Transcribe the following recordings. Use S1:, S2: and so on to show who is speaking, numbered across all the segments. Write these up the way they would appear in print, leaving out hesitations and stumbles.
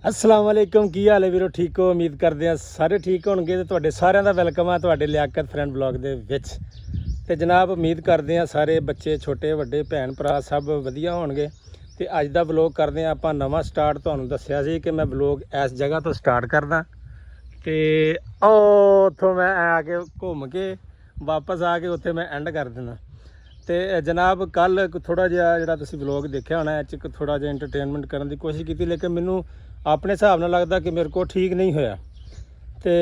S1: अस्सलाम वालेकुम की हाल है वीरो ठीक हो। उम्मीद करते हैं सारे ठीक होंगे। तो तुहाडे सारिਆਂ ਦਾ ਵੈਲਕਮ ਆ ਤੁਹਾਡੇ ਲਿਆਕਤ ਫਰੈਂਡ ਬਲੌਗ ਦੇ ਵਿੱਚ। ਤੇ ਜਨਾਬ ਉਮੀਦ ਕਰਦੇ ਆ ਸਾਰੇ ਬੱਚੇ ਛੋਟੇ ਵੱਡੇ ਭੈਣ ਭਰਾ ਸਭ ਵਧੀਆ ਹੋਣਗੇ। ਤੇ ਅੱਜ ਦਾ ਵਲੌਗ ਕਰਦੇ ਆ ਆਪਾਂ ਨਵਾਂ ਸਟਾਰਟ। ਤੁਹਾਨੂੰ ਦੱਸਿਆ ਸੀ ਕਿ ਮੈਂ ਵਲੌਗ ਇਸ ਜਗ੍ਹਾ ਤੋਂ ਸਟਾਰਟ ਕਰਦਾ ਤੇ ਉੱਥੋਂ ਮੈਂ ਆ ਕੇ ਘੁੰਮ ਕੇ ਵਾਪਸ ਆ ਕੇ ਉੱਥੇ ਮੈਂ ਐਂਡ ਕਰ ਦਿੰਦਾ। ਤੇ ਜਨਾਬ ਕੱਲ ਥੋੜਾ ਜਿਹਾ ਜਿਹੜਾ ਤੁਸੀਂ ਵਲੌਗ ਦੇਖਿਆ ਹੋਣਾ ਇਹ 'ਚ ਥੋੜਾ ਜਿਹਾ ਐਂਟਰਟੇਨਮੈਂਟ ਕਰਨ ਦੀ ਕੋਸ਼ਿਸ਼ ਕੀਤੀ, ਲੇਕਿਨ ਮੈਨੂੰ ਆਪਣੇ ਹਿਸਾਬ ਨਾਲ ਲੱਗਦਾ ਕਿ ਮੇਰੇ ਕੋਲ ਠੀਕ ਨਹੀਂ ਹੋਇਆ। ਤੇ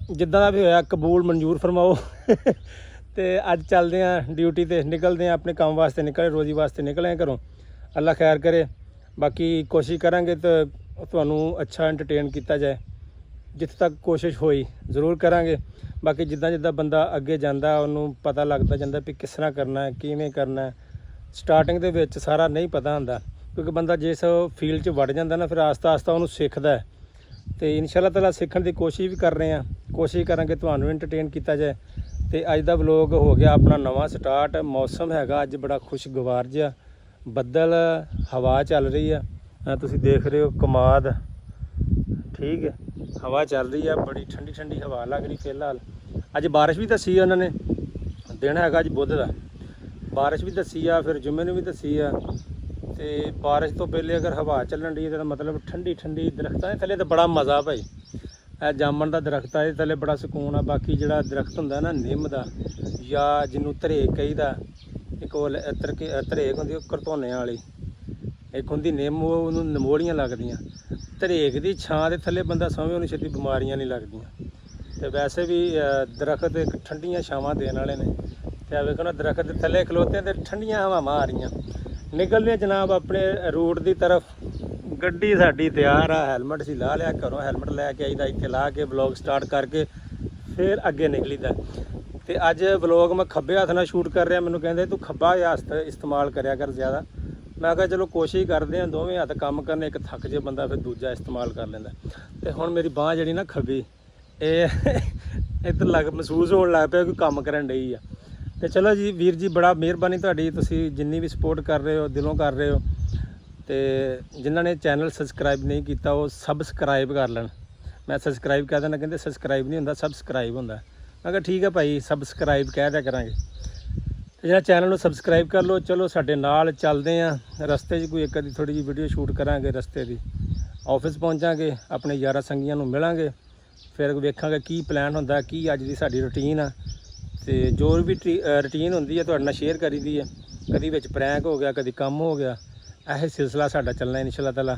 S1: ਜਿੱਦਾਂ ਦਾ ਵੀ ਹੋਇਆ ਕਬੂਲ ਮਨਜ਼ੂਰ ਫਰਮਾਓ। ਤੇ ਅੱਜ ਚੱਲਦੇ ਹਾਂ ਡਿਊਟੀ ਤੇ, ਨਿਕਲਦੇ ਹਾਂ ਆਪਣੇ ਕੰਮ ਵਾਸਤੇ, ਨਿਕਲੇ ਰੋਜ਼ੀ ਵਾਸਤੇ ਨਿਕਲੇ ਘਰੋਂ। ਅੱਲਾ ਖੈਰ ਕਰੇ। ਬਾਕੀ ਕੋਸ਼ਿਸ਼ ਕਰਾਂਗੇ ਤਾਂ ਤੁਹਾਨੂੰ ਅੱਛਾ ਐਂਟਰਟੇਨ ਕੀਤਾ ਜਾਏ, ਜਿੱਥੇ ਤੱਕ ਕੋਸ਼ਿਸ਼ ਹੋਈ ਜ਼ਰੂਰ ਕਰਾਂਗੇ। ਬਾਕੀ ਜਿੱਦਾਂ ਜਿੱਦਾਂ ਬੰਦਾ ਅੱਗੇ ਜਾਂਦਾ ਉਹਨੂੰ ਪਤਾ ਲੱਗਦਾ ਜਾਂਦਾ ਵੀ ਕਿਸ ਤਰ੍ਹਾਂ ਕਰਨਾ ਹੈ, ਕਿਵੇਂ ਕਰਨਾ ਹੈ। ਸਟਾਰਟਿੰਗ ਦੇ ਵਿੱਚ ਸਾਰਾ ਨਹੀਂ ਪਤਾ ਹੁੰਦਾ, ਕਿਉਂਕਿ ਬੰਦਾ ਜਿਸ ਫੀਲਡ 'ਚ ਵੜ ਜਾਂਦਾ ਨਾ ਫਿਰ ਆਸਤਾ ਆਸਤਾ ਉਹਨੂੰ ਸਿੱਖਦਾ ਹੈ। ਤੇ ਇਨਸ਼ਾ ਅੱਲਾ ਤਾਲਾ ਸਿੱਖਣ ਦੀ ਕੋਸ਼ਿਸ਼ ਵੀ ਕਰ ਰਹੇ ਹਾਂ, ਕੋਸ਼ਿਸ਼ ਕਰਾਂਗੇ ਤੁਹਾਨੂੰ ਐਂਟਰਟੇਨ ਕੀਤਾ ਜਾਏ। ਤੇ ਅੱਜ ਦਾ ਵਲੋਗ ਹੋ ਗਿਆ ਆਪਣਾ ਨਵਾਂ ਸਟਾਰਟ। ਮੌਸਮ ਹੈਗਾ ਅੱਜ ਬੜਾ ਖੁਸ਼ਗਵਾਰ ਜਿਹਾ, ਬੱਦਲ, ਹਵਾ ਚੱਲ ਰਹੀ ਆ, ਤੁਸੀਂ ਦੇਖ ਰਹੇ ਹੋ ਕਮਾਦ, ਠੀਕ ਹੈ। ਹਵਾ ਚੱਲ ਰਹੀ ਆ, ਬੜੀ ਠੰਡੀ ਠੰਡੀ ਹਵਾ ਲੱਗ ਰਹੀ ਫਿਲਹਾਲ। ਅੱਜ ਬਾਰਿਸ਼ ਵੀ ਦੱਸੀ ਆ ਉਹਨਾਂ ਨੇ, ਦਿਨ ਹੈਗਾ ਅੱਜ ਬੁੱਧ ਦਾ, ਬਾਰਿਸ਼ ਵੀ ਦੱਸੀ ਆ, ਫਿਰ ਜੁਮੇ ਨੂੰ ਵੀ ਦੱਸੀ ਆ। ਤੇ ਬਾਰਿਸ਼ ਤੋਂ ਪਹਿਲੇ ਅਗਰ ਹਵਾ ਚੱਲਣ ਦੀ ਤਾਂ ਮਤਲਬ ਠੰਡੀ ਠੰਡੀ ਦਰਖਤਾਂ ਦੇ ਥੱਲੇ ਤਾਂ ਬੜਾ ਮਜ਼ਾ ਭਾਈ। ਇਹ ਜਾਮਣ ਦਾ ਦਰਖਤ ਆ, ਇਹਦੇ ਥੱਲੇ ਬੜਾ ਸਕੂਨ ਆ। ਬਾਕੀ ਜਿਹੜਾ ਦਰਖਤ ਹੁੰਦਾ ਨਾ ਨਿੰਮ ਦਾ, ਜਾਂ ਜਿਹਨੂੰ ਧਰੇਕ ਕਹੀਦਾ, ਇੱਕ ਉਹ ਧਰੇਕ ਹੁੰਦੀ ਉਹ ਕਰਤੋਨਿਆਂ ਵਾਲੀ, ਇੱਕ ਹੁੰਦੀ ਨਿੰਮ, ਉਹਨੂੰ ਨਮੋਲੀਆਂ ਲੱਗਦੀਆਂ। ਧਰੇਕ ਦੀ ਛਾਂ ਦੇ ਥੱਲੇ ਬੰਦਾ ਸੌਵੇਂ ਉਹਨੂੰ ਛੇਤੀ ਬਿਮਾਰੀਆਂ ਨਹੀਂ ਲੱਗਦੀਆਂ। ਤੇ ਵੈਸੇ ਵੀ ਦਰਖਤ ਇੱਕ ਠੰਡੀਆਂ ਛਾਵਾਂ ਦੇਣ ਵਾਲੇ ਨੇ। ਤੇ ਆ ਵੇਖੋ ਨਾ ਦਰਖਤ ਦੇ ਥੱਲੇ ਖਲੋਤੇ ਤੇ ਠੰਡੀਆਂ ਹਵਾਵਾਂ ਆ ਰਹੀਆਂ। ਨਿਕਲਦੇ ਜਨਾਬ ਆਪਣੇ ਰੂਟ ਦੀ ਤਰਫ। ਗੱਡੀ ਸਾਡੀ ਤਿਆਰ ਆ, ਹੈਲਮਟ ਸੀ ਲਾ ਲਿਆ ਘਰੋਂ, ਹੈਲਮਟ ਲੈ ਕੇ ਆਈਦਾ, ਇੱਥੇ ਲਾ ਕੇ ਵਲੌਗ ਸਟਾਰਟ ਕਰਕੇ ਫਿਰ ਅੱਗੇ ਨਿਕਲੀਦਾ। ਤੇ ਅੱਜ ਵਲੌਗ ਮੈਂ ਖੱਬੇ ਹੱਥ ਨਾਲ ਸ਼ੂਟ ਕਰ ਰਿਹਾ। ਮੈਨੂੰ ਕਹਿੰਦੇ ਤੂੰ ਖੱਬਾ ਹੱਥ ਇਸਤੇਮਾਲ ਕਰਿਆ ਕਰ ਜ਼ਿਆਦਾ। ਮੈਂ ਕਿਹਾ ਚਲੋ ਕੋਸ਼ਿਸ਼ ਕਰਦੇ ਹਾਂ, ਦੋਵੇਂ ਹੱਥ ਕੰਮ ਕਰਨੇ, ਇੱਕ ਥੱਕ ਜੇ ਬੰਦਾ ਫਿਰ ਦੂਜਾ ਇਸਤੇਮਾਲ ਕਰ ਲੈਂਦਾ। ਤੇ ਹੁਣ ਮੇਰੀ ਬਾਂਹ ਜਿਹੜੀ ਨਾ ਖੱਬੀ, ਇਹ ਇੱਧਰ ਮਹਿਸੂਸ ਹੋਣ ਲੱਗ ਪਿਆ ਕਿ ਕੰਮ ਕਰਨ ਡਈ ਆ। ਤੇ ਚਲੋ ਜੀ ਵੀਰ ਜੀ, ਬੜਾ ਮਿਹਰਬਾਨੀ ਤੁਹਾਡੀ, ਤੁਸੀਂ ਜਿੰਨੀ ਵੀ ਸਪੋਰਟ ਕਰ ਰਹੇ ਹੋ ਦਿਲੋਂ ਕਰ ਰਹੇ ਹੋ। ਤੇ ਜਿਨ੍ਹਾਂ ਨੇ ਚੈਨਲ ਸਬਸਕ੍ਰਾਈਬ ਨਹੀਂ ਕੀਤਾ ਉਹ ਸਬਸਕ੍ਰਾਈਬ ਕਰ ਲੈਣ। ਮੈਂ ਸਬਸਕ੍ਰਾਈਬ ਕਹਿ ਦਿੰਦਾ, ਕਹਿੰਦੇ ਸਬਸਕ੍ਰਾਈਬ ਨਹੀਂ ਹੁੰਦਾ ਸਬਸਕ੍ਰਾਈਬ ਹੁੰਦਾ। ਮੈਂ ਕਿਹਾ ਠੀਕ ਹੈ ਭਾਈ, ਸਬਸਕ੍ਰਾਈਬ ਕਹਿ ਦਿਆ ਕਰਾਂਗੇ। ਤੇ ਜਿਹੜਾ ਚੈਨਲ ਨੂੰ ਸਬਸਕ੍ਰਾਈਬ ਕਰ ਲਓ। ਚਲੋ ਸਾਡੇ ਨਾਲ ਚੱਲਦੇ ਹਾਂ, ਰਸਤੇ 'ਚ ਕੋਈ ਇੱਕ ਅੱਧੀ ਥੋੜ੍ਹੀ ਜਿਹੀ ਵੀਡੀਓ ਸ਼ੂਟ ਕਰਾਂਗੇ ਰਸਤੇ ਦੀ। ਆਫਿਸ ਪਹੁੰਚਾਂਗੇ, ਆਪਣੇ ਯਾਰਾਂ ਸੰਗੀਆਂ ਨੂੰ ਮਿਲਾਂਗੇ, ਫਿਰ ਵੇਖਾਂਗੇ ਕੀ ਪਲਾਨ ਹੁੰਦਾ, ਕੀ ਅੱਜ ਦੀ ਸਾਡੀ ਰੂਟੀਨ ਆ। ਤੇ ਜੋ ਵੀ ਰੂਟੀਨ ਹੁੰਦੀ ਹੈ ਤੁਹਾਡੇ ਨਾਲ ਸ਼ੇਅਰ ਕਰੀ ਦੀ ਹੈ। ਕਦੀ ਵਿੱਚ ਪ੍ਰੈਂਕ ਹੋ ਗਿਆ, ਕਦੀ ਕੰਮ ਹੋ ਗਿਆ, ਇਹ ਸਿਲਸਿਲਾ ਸਾਡਾ ਚੱਲਣਾ ਇਨਸ਼ਾ ਅੱਲਾ ਤਾਲਾ।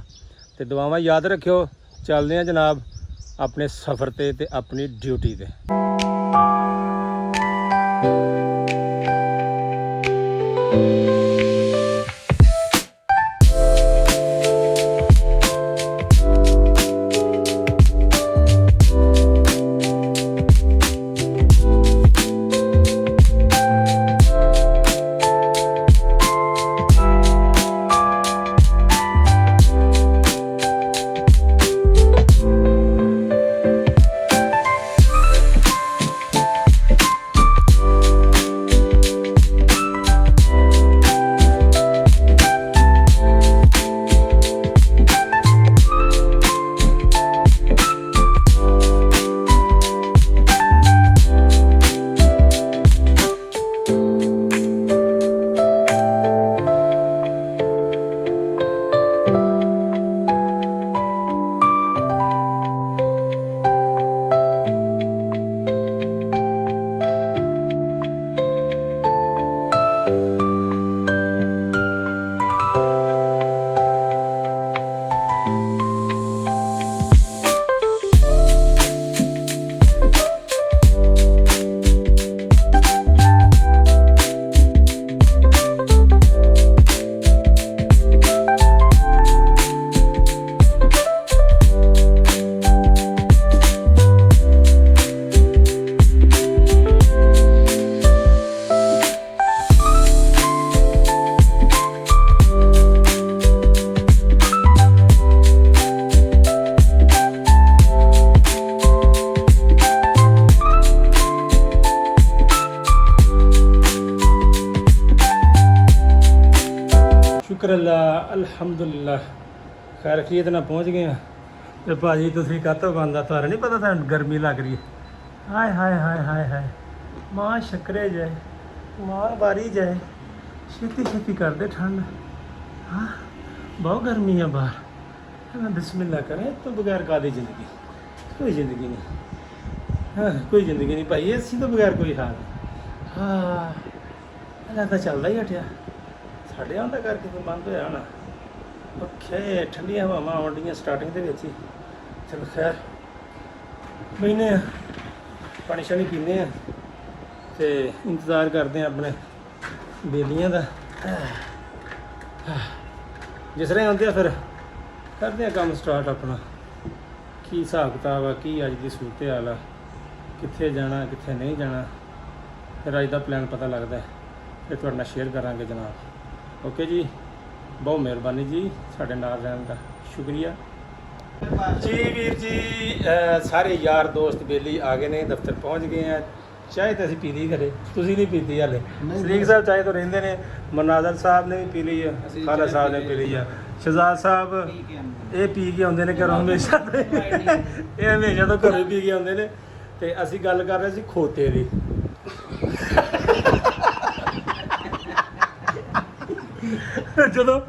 S1: ਤੇ ਦੁਆਵਾਂ ਯਾਦ ਰੱਖਿਓ। ਚੱਲਦੇ ਹਾਂ ਜਨਾਬ ਆਪਣੇ ਸਫ਼ਰ ਤੇ ਆਪਣੀ ਡਿਊਟੀ ਤੇ। शुक्र अल्लाह अल्हम्दुलिल्लाह खैर खैरियत ना पहुँच गए हैं। ਤੇ ਭਾਜੀ ਤੁਸੀਂ ਕਾਹਤੋਂ ਬੰਦਾ, ਤੁਹਾਨੂੰ ਨਹੀਂ ਪਤਾ ਤੁਹਾਨੂੰ ਗਰਮੀ ਲੱਗ ਰਹੀ ਹੈ? ਹਾਏ ਹਾਏ ਹਾਏ ਹਾਏ ਹਾਏ, ਮਾਂ ਸ਼ੱਕਰੇ ਜਾਏ, ਮਾਂ ਬਾਰੀ ਜਾਏ, ਛੇਤੀ ਛੇਤੀ ਕਰਦੇ ਠੰਡ। ਹਾਂ ਬਹੁਤ ਗਰਮੀ ਆ ਬਾਹਰ। ਮੈਂ ਬਿਸਮਿਲ੍ਲਾ ਕਰਾਂ, ਇਹ ਤੋਂ ਬਗੈਰ ਕਾਹਦੀ ਜ਼ਿੰਦਗੀ? ਕੋਈ ਜ਼ਿੰਦਗੀ ਨਹੀਂ। ਹਾਂ ਕੋਈ ਜ਼ਿੰਦਗੀ ਨਹੀਂ ਭਾਈ, ਏਸੀ ਤੋਂ ਬਗੈਰ ਕੋਈ ਹਾਲ ਨਹੀਂ। ਹਾਂ ਇਹਨਾਂ ਤਾਂ ਚੱਲਦਾ ਹੀ ਹਟਿਆ, ਸਾਡੇ ਆਉਂਦਾ ਕਰਕੇ ਫਿਰ ਬੰਦ ਹੋਇਆ ਹੋਣਾ। ਪੱਖੇ ਠੰਡੀਆਂ ਹਵਾਵਾਂ ਆਉਂਦੀਆਂ ਸਟਾਰਟਿੰਗ ਦੇ ਵਿੱਚ ਹੀ। ਚਲੋ ਖੈਰ ਬਹਿਨੇ ਆ, ਪਾਣੀ ਸ਼ਾਣੀ ਪੀਂਦੇ ਆ ਤੇ ਇੰਤਜ਼ਾਰ ਕਰਦੇ ਆ ਆਪਣੇ ਬੇਲੀਆਂ ਦਾ। ਜਿਸ ਤਰ੍ਹਾਂ ਆਉਂਦੇ ਆ ਫਿਰ ਕਰਦੇ ਆ ਕੰਮ ਸਟਾਰਟ ਆਪਣਾ। ਕੀ ਹਿਸਾਬ ਕਿਤਾਬ ਆ, ਕੀ ਅੱਜ ਦੀ ਸੂਰਤ ਹਾਲ ਆ, ਕਿੱਥੇ ਜਾਣਾ ਕਿੱਥੇ ਨਹੀਂ ਜਾਣਾ, ਫਿਰ ਅੱਜ ਦਾ ਪਲਾਨ ਪਤਾ ਲੱਗਦਾ ਫਿਰ ਤੁਹਾਡੇ ਨਾਲ ਸ਼ੇਅਰ ਕਰਾਂਗੇ ਜਨਾਬ। ਓਕੇ ਜੀ, ਬਹੁਤ ਮਿਹਰਬਾਨੀ ਜੀ ਸਾਡੇ ਨਾਲ ਰਹਿਣ ਦਾ, ਸ਼ੁਕਰੀਆ ਜੀ ਵੀਰ ਜੀ। ਸਾਰੇ ਯਾਰ ਦੋਸਤ ਬੇਲੀ ਆ ਗਏ ਨੇ, ਦਫ਼ਤਰ ਪਹੁੰਚ ਗਏ ਆ। ਚਾਹ ਤਾਂ ਅਸੀਂ ਪੀ ਲਈ ਘਰੇ, ਤੁਸੀਂ ਨਹੀਂ ਪੀਤੀ ਹਾਲੇ। ਸਦੀਕ ਸਾਹਿਬ ਚਾਹ ਤੋਂ ਰਹਿੰਦੇ ਨੇ, ਮਨਾਜ਼ਰ ਸਾਹਿਬ ਨੇ ਵੀ ਪੀ ਲਈ ਆ, ਖਾਲਾ ਸਾਹਿਬ ਨੇ ਪੀ ਲਈ ਆ, ਸ਼ਹਜ਼ਾਦ ਸਾਹਿਬ ਇਹ ਪੀ ਕੇ ਆਉਂਦੇ ਨੇ ਘਰੋਂ ਹਮੇਸ਼ਾ। ਇਹ ਹਮੇਸ਼ਾ ਤੋਂ ਘਰੋਂ ਪੀ ਕੇ ਆਉਂਦੇ ਨੇ। ਤੇ ਅਸੀਂ ਗੱਲ ਕਰ ਰਹੇ ਸੀ ਖੋਤੇ ਦੀ। ਜਦੋਂ